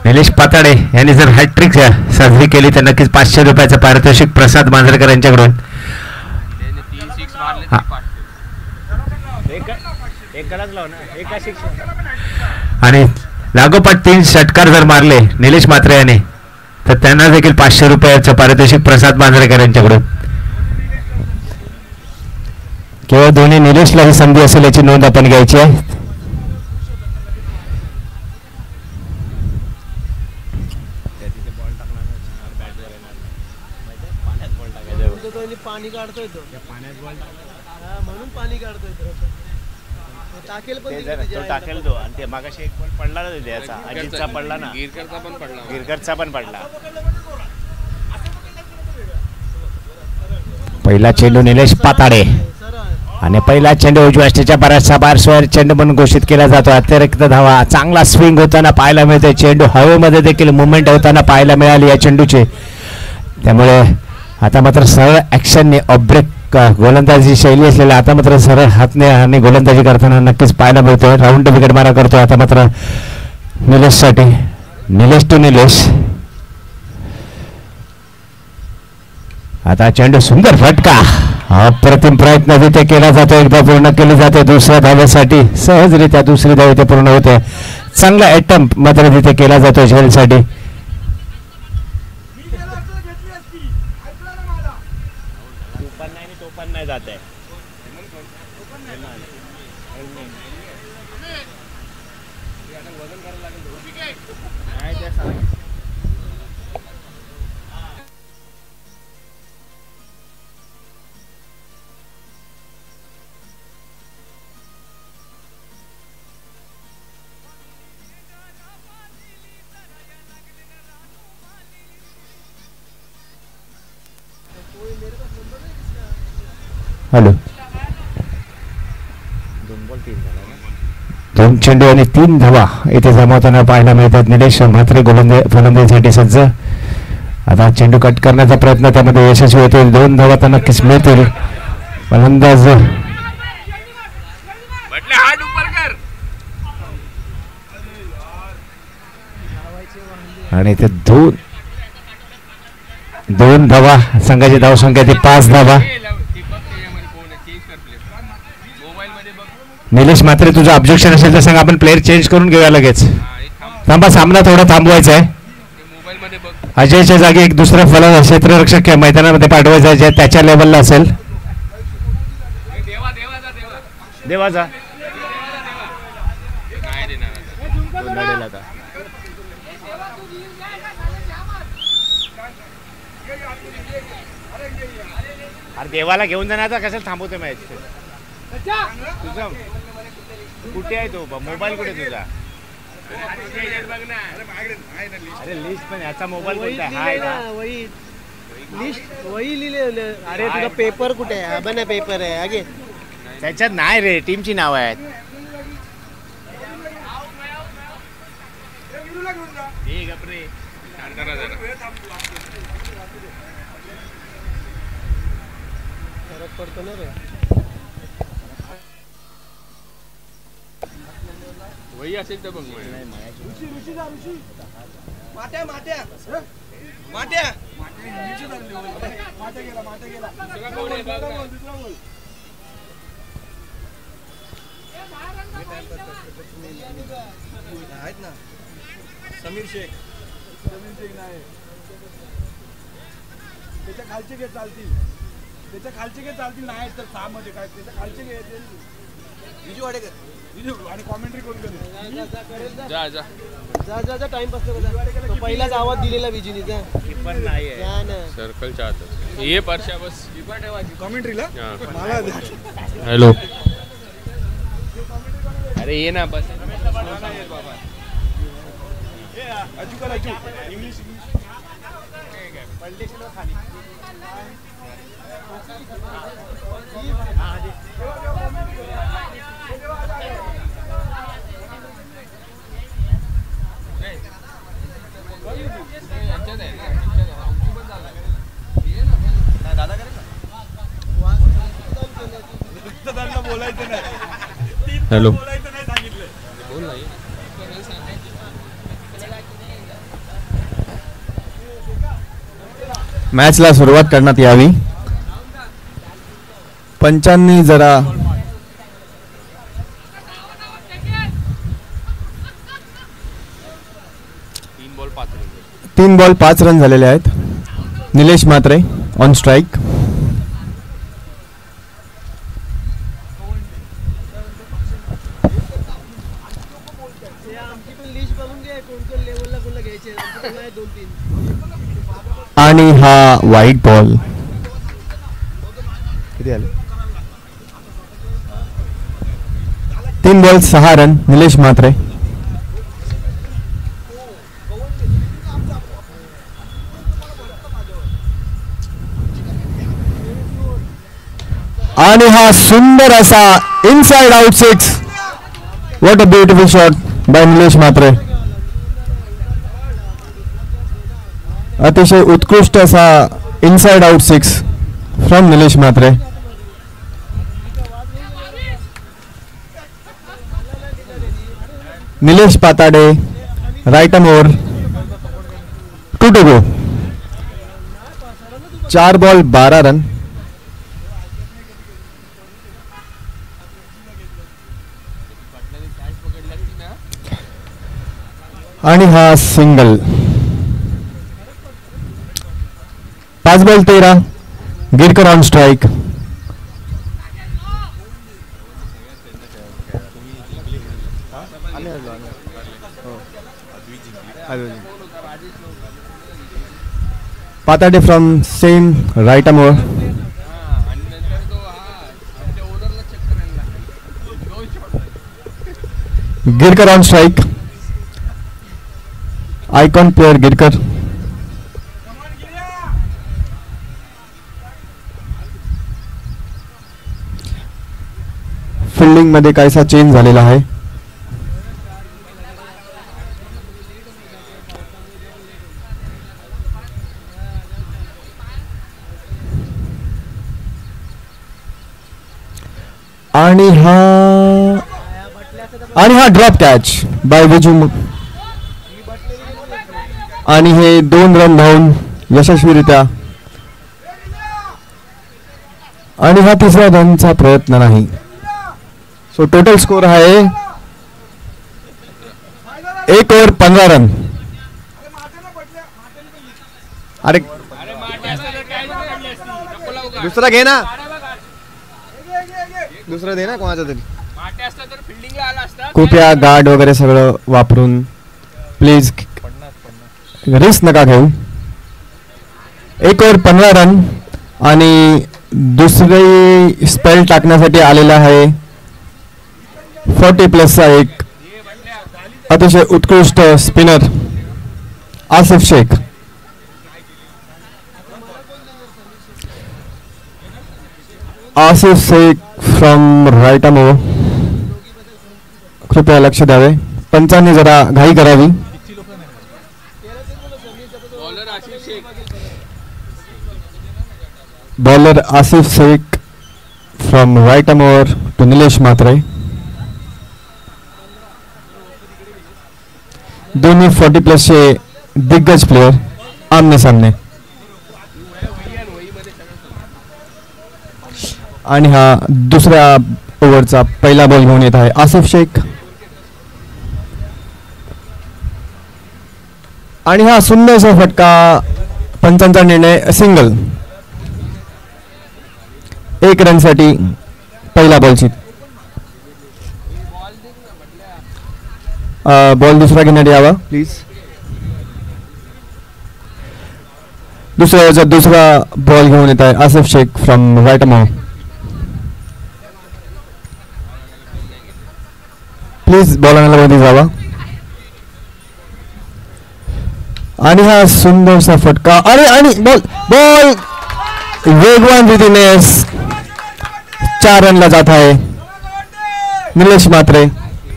निलेश पाताडे यांनी जर हॅट्रिक साजरी केली तर नक्कीच 500 रुपयाचं पारितोषिक प्रसाद मांजरेकर यांच्याकडून. आणि लागोपाठ 3 षटकार जर मारले निलेश म्हात्रे याने तर त्यांना देखील 500 रुपयाचं पारितोषिक प्रसाद मांजरेकर यांच्याकडून. केवळ दोन्ही निलेशला ही संधी असेल याची नोंद आपण घ्यायची आहे. पाणी काढतोय तो म्हणून पाणी काढतोय तो. टाकेल पण तो टाकेल तो. आणि ते मागाशी एक बॉल पडला ना त्याचा अजितचा पडला ना. गिरकरचा पण पडला. पहिला चेंडू निलेश पाताडे आणि पहिला चेंडू उजव्या अष्टीच्या बऱ्याचशा बारस्वर चेंडू म्हणून घोषित केला जातो. अतिरिक्त धावा चांगला स्विंग होताना पाहायला मिळतोय. चेंडू हवेमध्ये देखील मुवमेंट होताना पाहायला मिळाली या चेंडूची. त्यामुळे आता मात्र सरळ ॲक्शनने ऑब्रेक गोलंदाजी शैली असलेल्या आता मात्र सरळ हातने आणि गोलंदाजी करताना नक्कीच पाहायला मिळतोय. राऊंड विकेट मारा करतोय आता मात्र निलेशसाठी. निलेश टू निलेश. आता चेंडू सुंदर फटका. अप्रतिम प्रयत्न तिथे केला जातो. एकदा पूर्ण केले जाते दुसऱ्या धावेसाठी. सहजरित्या दुसरी धाव इथे पूर्ण होते. चांगला अटेम्प्ट मात्र तिथे केला जातो झेलसाठी. जात आहे. हॅलो. 2 चेंडू आणि 3 धावा इथे जमवताना पाहायला मिळतात. निलेश म्हात्रे फलंदाजीसाठी सज्ज आता चेंडू कट करण्याचा प्रयत्न त्यामध्ये यशस्वी होतील. 2 धावा तर नक्कीच मिळतील. फलंदाज म्हटलं हात उपर कर. आणि ते 2 धावा. संघाची धावसंख्या ती 5 धावा. निलेश मात्रे तुझं ऑब्जेक्शन असेल तर सांग, आपण प्लेअर चेंज करून घेऊया लगेच. थांबा, सामना थोडा थांबवायचा आहे. अजयच्या जागी एक दुसरा फलंदाज क्षेत्ररक्षक मैदानामध्ये पाठवायचा आहे, जे त्याच्या लेवलला असेल. देवाचा लढेल आता. अरे देवाला घेऊन जाणार आता, कशाला थांबवते मॅच. तुझा कुठे आहे तो मोबाईल, कुठे तुझा? अरे लिस्ट पण याचा मोबाईल कोणता आहे? वही लिस्ट वही लिहिले. अरे तुझा पेपर कुठे आहे? हा पेपर आहे आगे. त्याच्यात नाही रे, टीमची नाव आहेत. फरक पडतो ना रे. वही असेल तर बघ. माट्या माट्या माट्या आहेत ना. समीर शेख नाही. त्याच्या खालचे घे चालतील. त्याच्या खालचे घे चालतील. नाही तर 6 मध्ये काय त्याच्या खालचे घे. विजू वाडेकर आणि कॉमेंट्री करून जा जा जा जा जा टाइमपास करू. पहिलाच आवाज दिलेला विजूनीचा. पण नाही आहे सर्कलच्या आत ये परशा बस कॉमेंट्रीला. हॅलो. अरे ये ना बस. इंग्लिश बोलायचं नाही. हॅलो. मॅचला सुरुवात करण्यात यावी. पंचांनी जरा 3 बॉल 5 रन झालेले आहेत. निलेश मात्रे ऑन स्ट्राईक. आणि हा वाईट बॉल. किती आले? 3 बॉल 6 रन निलेश मात्रे. आणि हा सुंदर असा inside out 6. What a beautiful shot by Nilesh Matre. अतिशय उत्कृष्ट असा inside out 6 from Nilesh Matre. Nilesh Patade right arm over 2 to go. 4 ball 12 run. आणि हा single. 5 ball 13. Girkar on strike. Patade from same right arm over. Girkar on strike. Icon player Girkar. Fielding मध्ये काहीसा change झालेला आहे. आणि हा ड्रॉप कॅच बाय विजू आणि हे 2 रन धावून यशस्वीरित्या आणि हा तिसऱ्या रनचा प्रयत्न नाही. सो टोटल स्कोर आहे 1 ओव्हर 15 रन. अरे दुसरा घे ना, दुसरं दे ना कोणाचं तरी. कृपया गार्ड वगैरे सगळं वापरून प्लीज रिस्क नका घेऊ. 1 ओव्हर 15 रन आणि दुसरी स्पेल टाकण्यासाठी आलेला आहे 40+ एक अतिशय उत्कृष्ट spinner Asif Shaikh. Asif Shaikh from right arm. कृपया लक्ष द्यावे, पंचांनी जरा घाई करावी. Bowler Asif Shaikh from right arm over to Nilesh Mhatre. दोन्ही 40+ चे दिग्गज प्लेयर आमने सामने. आणि हा दुसऱ्या ओव्हरचा पहिला बॉल घेऊन येत आहे आसिफ शेख. आणि हा सुंदरसा फटका, पंचांचा निर्णय सिंगल. 1 रनसाठी पहिला बॉलची. बॉल दुसरा घेण्यात यावा प्लीज. दुसरा बॉल घेऊन येत आहे Asif Shaikh from right arm. Please ball आणायला मध्ये जावा. आणि हा सुंदरसा फटका. अरे आणि बॉल वेगवान रीतीने 4 रनला जात आहे निलेश म्हात्रे.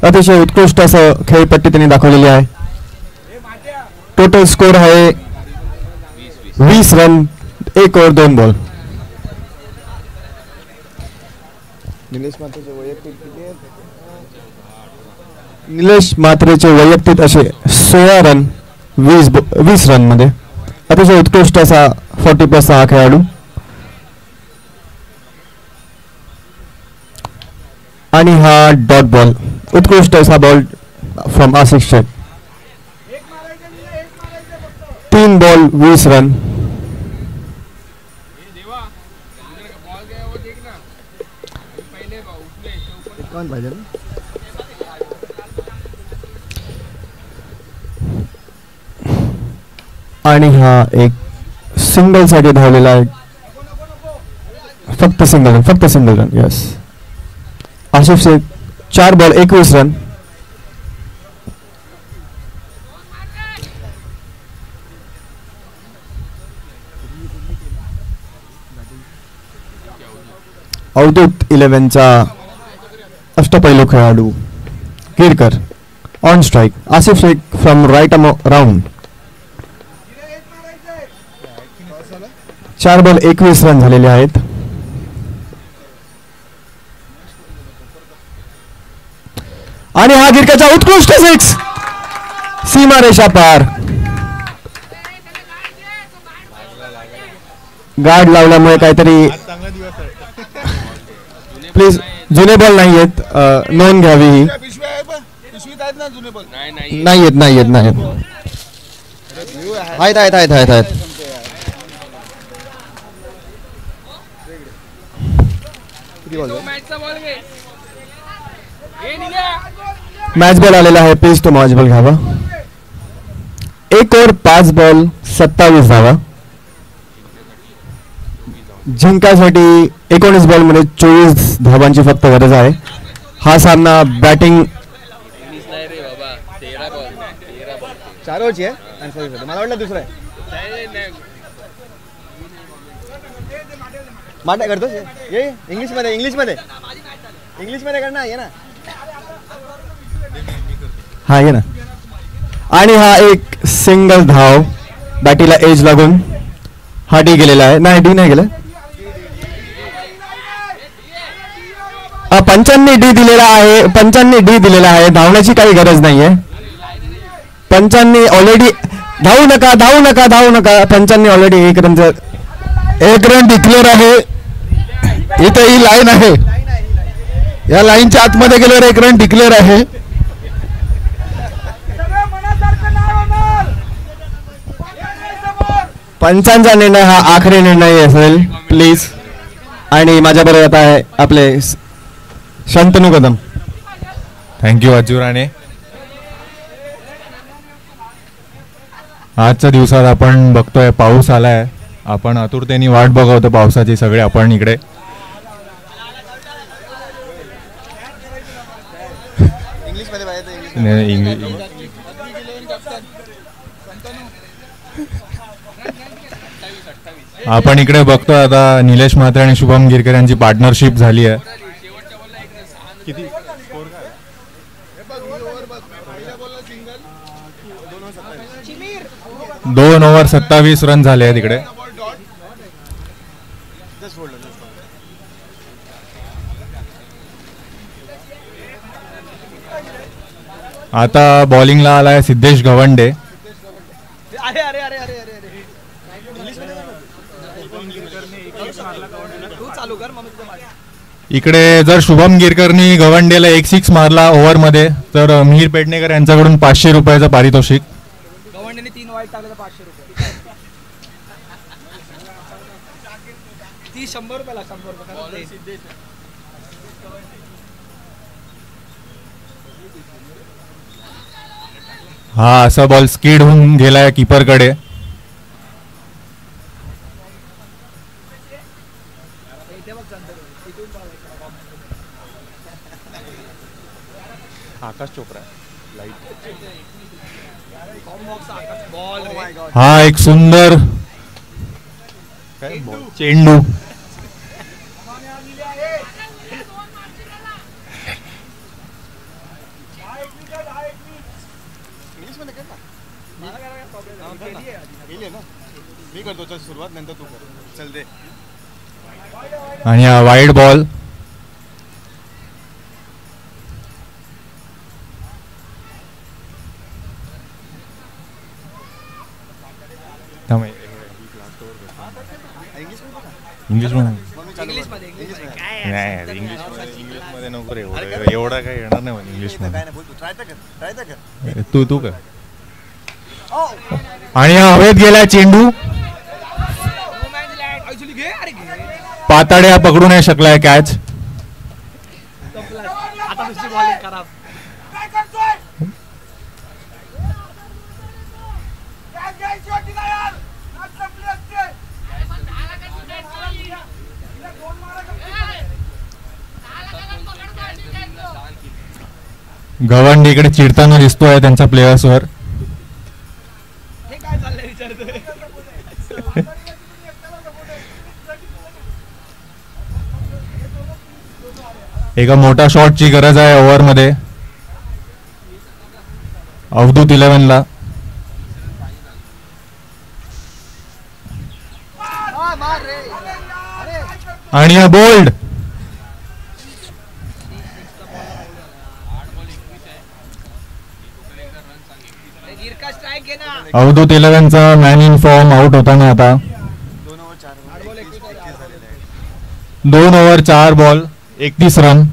अतिशय उत्कृष्ट असं खेळपट्टी त्यांनी दाखवलेली आहे. टोटल स्कोर आहे 20 रन 1 ओव्हर 2 बॉल. निलेश म्हात्रेचे वैयक्तिक असे 16 रन 20 रन मध्ये. अतिशय उत्कृष्ट असा 40+ हा खेळाडू. आणि हा डॉट बॉल, उत्कृष्ट असा ball from Asif Shaikh. 3 ball 20 run. आणि हा एक सिंगल साठी धावलेला आहे. फक्त single run. Yes, Asif Shaikh 4 ball 21 run. Avdhoot 11चा अष्टपैलू खेळाडू Girkar on strike. Asif Shaikh from right arm round. 4 ball 21 run झालेले आहेत. आणि हा गिरकरचा उत्कृष्ट 6, सीमारेषा पार. गार्ड लावल्यामुळे काहीतरी प्लीज जुने बॉल नाही आहेत, नोंद घ्यावी ही. नाही येत आहेत. मॅच बॉल आलेला आहे, प्लीज तो मॅच बॉल घ्यावा. 1 ओव्हर 5 बॉल 27 धावा. जिंकासाठी 19 बॉल मध्ये 24 धावांची फक्त गरज आहे. हा सामना बॅटिंग 4 ओव्हरची आहे. मला वाटलं दुसरा आहे. माटा करतो ये इंग्लिश मध्ये करणार ये ना. हा ये ना. आणि हा एक सिंगल धाव बॅटीला एज लागून हा डी गेलेला आहे. नाही डी नाही गेला. पंचांनी डी दिलेला आहे, पंचांनी डी दिलेला आहे. धावण्याची काही गरज नाहीये. पंचांनी ऑलरेडी धावू नका, धावू नका, धावू नका. पंचांनी ऑलरेडी एक रन डिक्लेअर आहे. इथे ही लाईन आहे, या लाईनच्या आतमध्ये गेल्यावर एक रन डिक्लेअर आहे. पंचांचा निर्णय हा आखरी निर्णय असेल प्लीज. आणि माझ्याबरोबर आता आहे आपले शंतनू कदम. थँक्यू अज्जू राणे. आजच्या दिवसात आपण बघतोय पाऊस आलाय, आपण आतुरतेने वाट बघवतो पावसाची सगळे आपण इकडे. आपण इकडे बघतोय आता निलेश म्हात्रे आणि शुभम गिरकर यांची पार्टनरशिप झाली आहे. 2 ओव्हर 27 रन झाले आहेत इकडे. आता बॉलिंगला आलाय सिद्धेश गवंडे. इकडे जर शुभम गिरकरनी गवंडेला 1 6 मारला ओव्हर मध्ये तर मिहीर पेडणेकर यांच्याकडून 500 रुपयाचं पारितोषिक. गवंडेने 3 वाईट टाकले तर 500 रुपये. ती 100 रुपयाला 100 रुपये. हा असा बॉल स्किड होऊन गेलाय कीपरकडे. आकाश चोप्रा हा एक सुंदर चेंडू. मी करतो चल सुरुवात, नंतर तू कर. चल दे. आणि हा वाईड बॉल. इंग्लिश मध्ये नको रे, एवढा काही येणार नाही मला इंग्लिश मध्ये. तू कर. आणि हा हवेत गेला चेंडू. पाताड्या पकडू नाही शकलाय कॅच. गवंडी इकडे चिडताना दिसतोय त्यांच्या प्लेयर्सवर. एका मोठा शॉटची गरज आहे ओव्हर मध्ये अवधूत 11 ला. आणि हा बोल्ड. अवधूत 11 चा मॅन इन फॉर्म आउट होताना आता. 2 ओव्हर 4 बॉल 31 रन.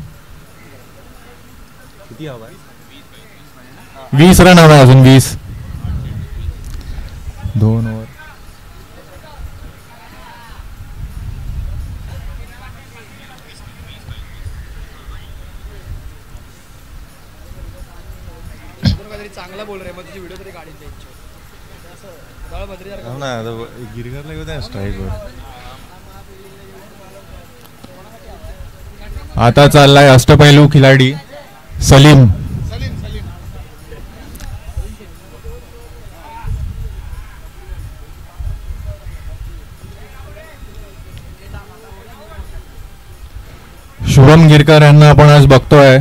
20 रन हवा अजून 20. 2 ओव्हर. चांगला बोल रे, मग तुझी व्हिडिओ तरी काढायची गिरगरला येऊ द्या स्ट्राईकवर. आता चाललाय अष्टपैलू खिलाडी सलीम. शुभम गिरकर यांना आपण आज बघतोय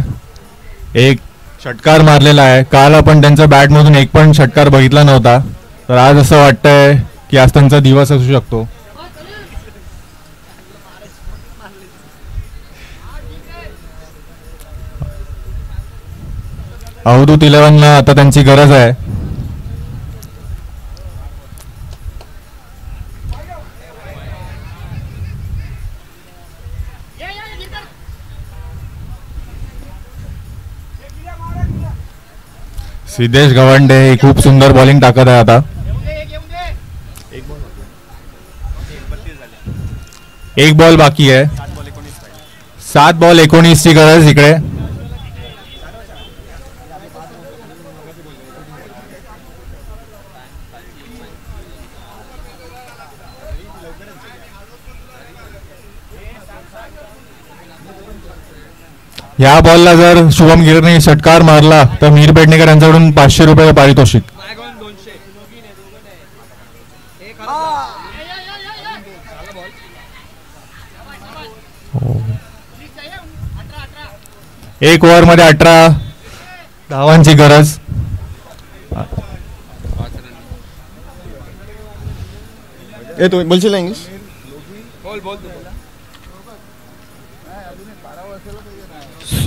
एक षटकार मारलेला आहे. काल आपण त्यांच्या बॅट मधून एक पण षटकार बघितला नव्हता, तर आज असं वाटतंय की आज त्यांचा दिवस असू शकतो. अवधूत 11ला आता त्यांची गरज आहे. सिद्धेश गवंडे ही खूप सुंदर बॉलिंग टाकत आहे आता. एक बॉल बाकी आहे. 7 बॉल 19 ची गरज इकडे. या बॉलला जर शुभम गिरने षटकार मारला तर मीर पेडणेकर यांच्याकडून 500 रुपये पारितोषिक. एक ओव्हर मध्ये 18 धावांची गरज. तू बोलशील English.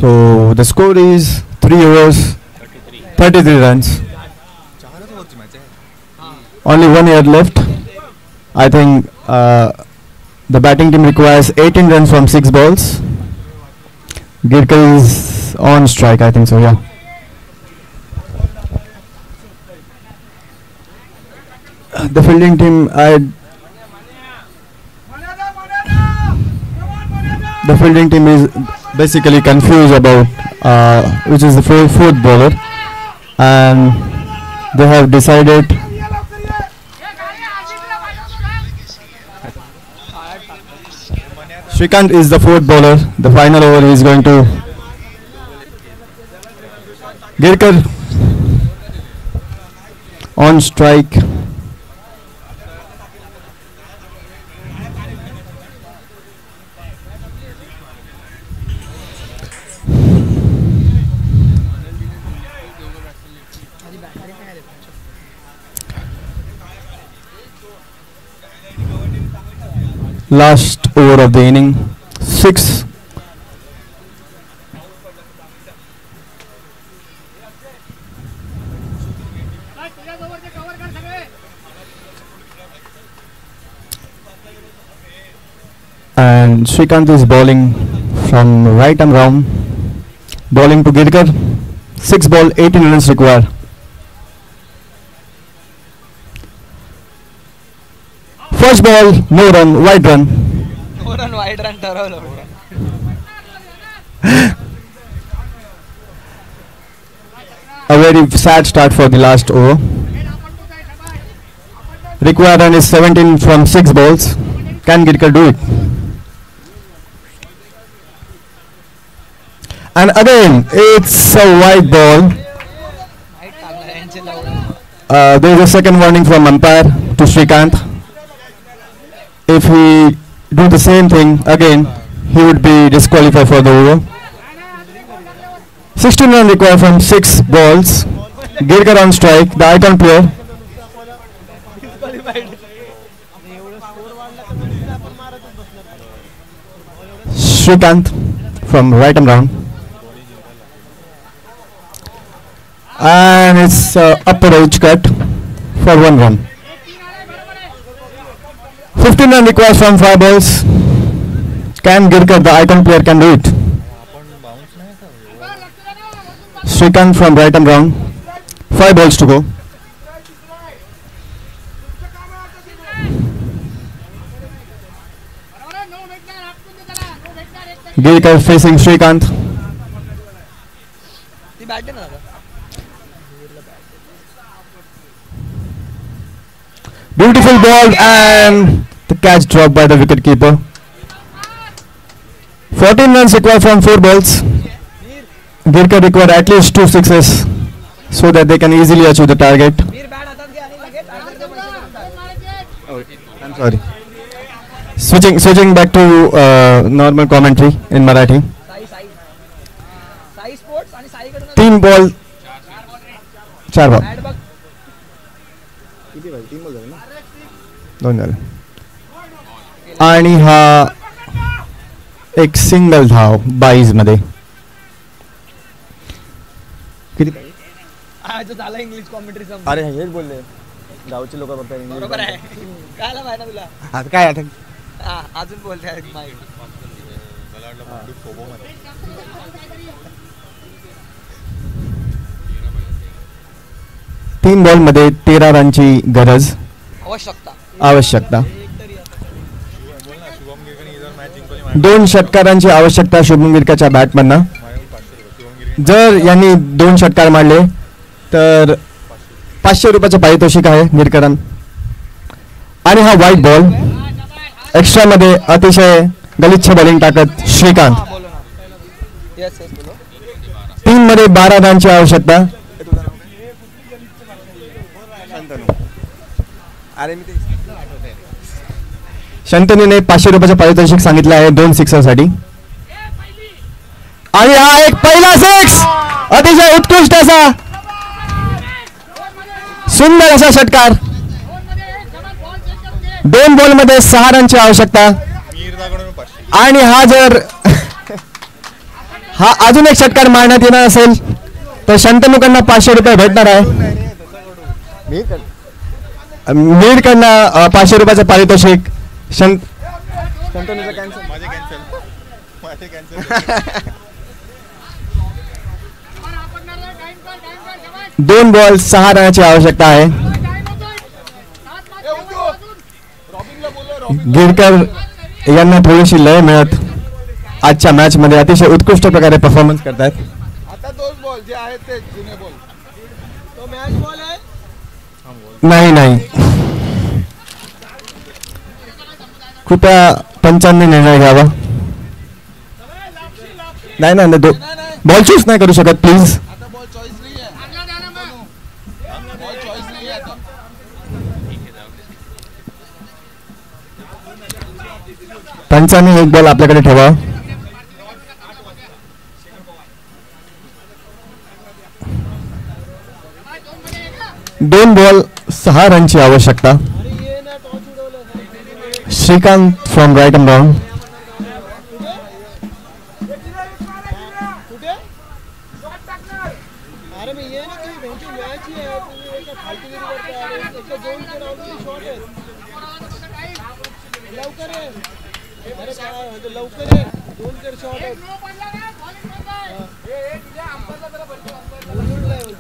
So the score is 3 overs, 33 runs. Only 1 year left. I think the batting team requires 18 runs from 6 balls. Girkar is on strike, I think so, yeah. The fielding team, the fielding team is basically confused about which is the fourth bowler, and they have decided Shrikant is the fourth bowler. The final over is going to Girkar on strike. Last over of the inning, 6. And Shrikant is bowling from right arm round, bowling to Girkar. 6 ball, 18 runs required. First ball, no run, wide run. No run, wide run ठरवलं. A very sad start for the last over. Required run is 17 from 6 balls. Can Girkar do it? And again, it's a wide ball. There is a second warning from umpire to Shrikant. If he do the same thing again, he would be disqualified for the over. 16 runs required from 6 balls. Girkar on strike, the icon player. Shrikant from right arm round. And it's upper edge cut for 1 run. 15 runs required from 5 balls. Can Girkar, the icon player, can do it? Shrikant from right arm round. 5 balls to go. Girkar facing Shrikant. Beautiful ball, and the catch dropped by the wicket keeper. 14 runs required from 4 balls. Girkar required at least 2 sixes so that they can easily achieve the target. Oh, I'm sorry. Switching back to normal commentary in Marathi. Team ball. 4 ball. 2 झाले. आणि हा एक single धाव 22 मध्ये. किती आज झाला English commentary संपली. अरे हेच बोलले गावचे लोक बघतात इंग्लिश. बरोबर आहे. कळायला पाहिजे ना तुला. आता काय आता हा, अजून बोलताय माईक. मला वाटलं भांडूप सोबोमध्ये. 3 बॉलमध्ये 13 रनची गरज आवश्यकता. आवश्यकता. शुभम गिरकरने इधर मॅच जिंकवली. 2 षटकारांची आवश्यकता शुभम गिरकरच्या बॅटमधनं. शुभम गिरकर जर यांनी 2 षटकार मारले तर 500 रुपयाचं पारितोषिक आहे गिरकरां. आणि हा व्हाईट बॉल एक्स्ट्रा मध्ये अतिशय गलिच्छ बॉलिंग टाकत श्रीकांत. हा, बोलो ना. येस येस बोलो. 3 मध्ये 12 रनची आवश्यकता. अरे मी ते शंतनूने 500 रुपयाचं पारितोषिक सांगितलं आहे 2 सिक्सरसाठी. आणि हा एक पहिला सिक्स, अतिशय उत्कृष्ट असा सुंदर असा षटकार. 2 बॉलमध्ये 6 रनची आवश्यकता. मीरदाकडून 500. आणि हा जर हा अजून एक षटकार मारण्यात येणार असेल तर शंतनूकडनं 500 रुपये भेटणार आहे. मीरकडनं 500 रुपयाचं पारितोषिक. शंतनूचं कॅन्सल. माझे कॅन्सल. 2 बॉल 6 रनाची आवश्यकता आहे. गिरकर यांना थोडीशी लय मिळत आजच्या मॅच मध्ये अतिशय उत्कृष्ट प्रकारे परफॉर्मन्स करतायत. आता तोच बॉल जे आहेत ते जुने बॉल. तो मॅच बॉल आहे. नाही कृपया पंचांनी निर्णय घ्यावा. नाही बॉल चूज नाही करू शकत प्लीज. आता बॉल चॉईस नाही आहे. बॉल चॉईस नाही आहे आता. पंचांनी एक बॉल आपल्याकडे ठेवा. दोन बॉल 6 रनची आवश्यकता. Shrikant from right end round. अरे मी ये ना तुम्ही भेंची मॅच ही आहे. तुम्ही एका फालतूगिरी करता. अरे एका 2 के राउंडची शॉट आहे. लवकर ये. अरे काय म्हणजे लवकर ये. 2 के शॉट आहे.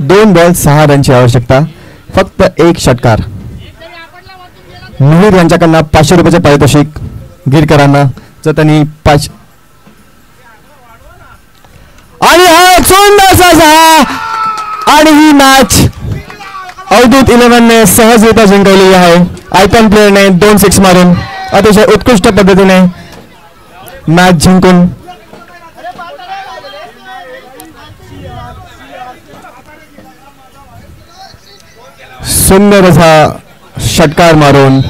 2 बॉल 6 रनची आवश्यकता. फक्त 1 षटकार. मिहिर यांच्याकडनं 500 रुपयाचे पारितोषिक गिरकरांना जर त्यांनी 5. आणि हा सुंदरसा 6. आणि ही मॅच अवधूत 11ने सहजरित्या जिंकवलेली आहे. आयकॉन प्लेअरने 2 सिक्स मारून अतिशय उत्कृष्ट पद्धतीने मॅच जिंकून सुंदर असा षटकार मारून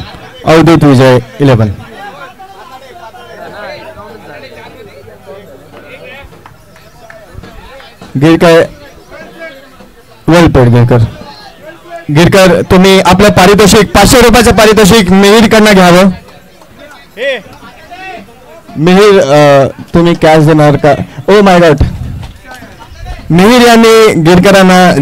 अवधूत विजय 11. गिरकर वेल पेड. गिरकर तुम्ही आपलं पारितोषिक 500 रुपयाचं पारितोषिक मिहिरकडनं घ्यावं. मिहिर तुम्ही कॅश देणार का? Oh my God. मिहिर यांनी गिरकरांना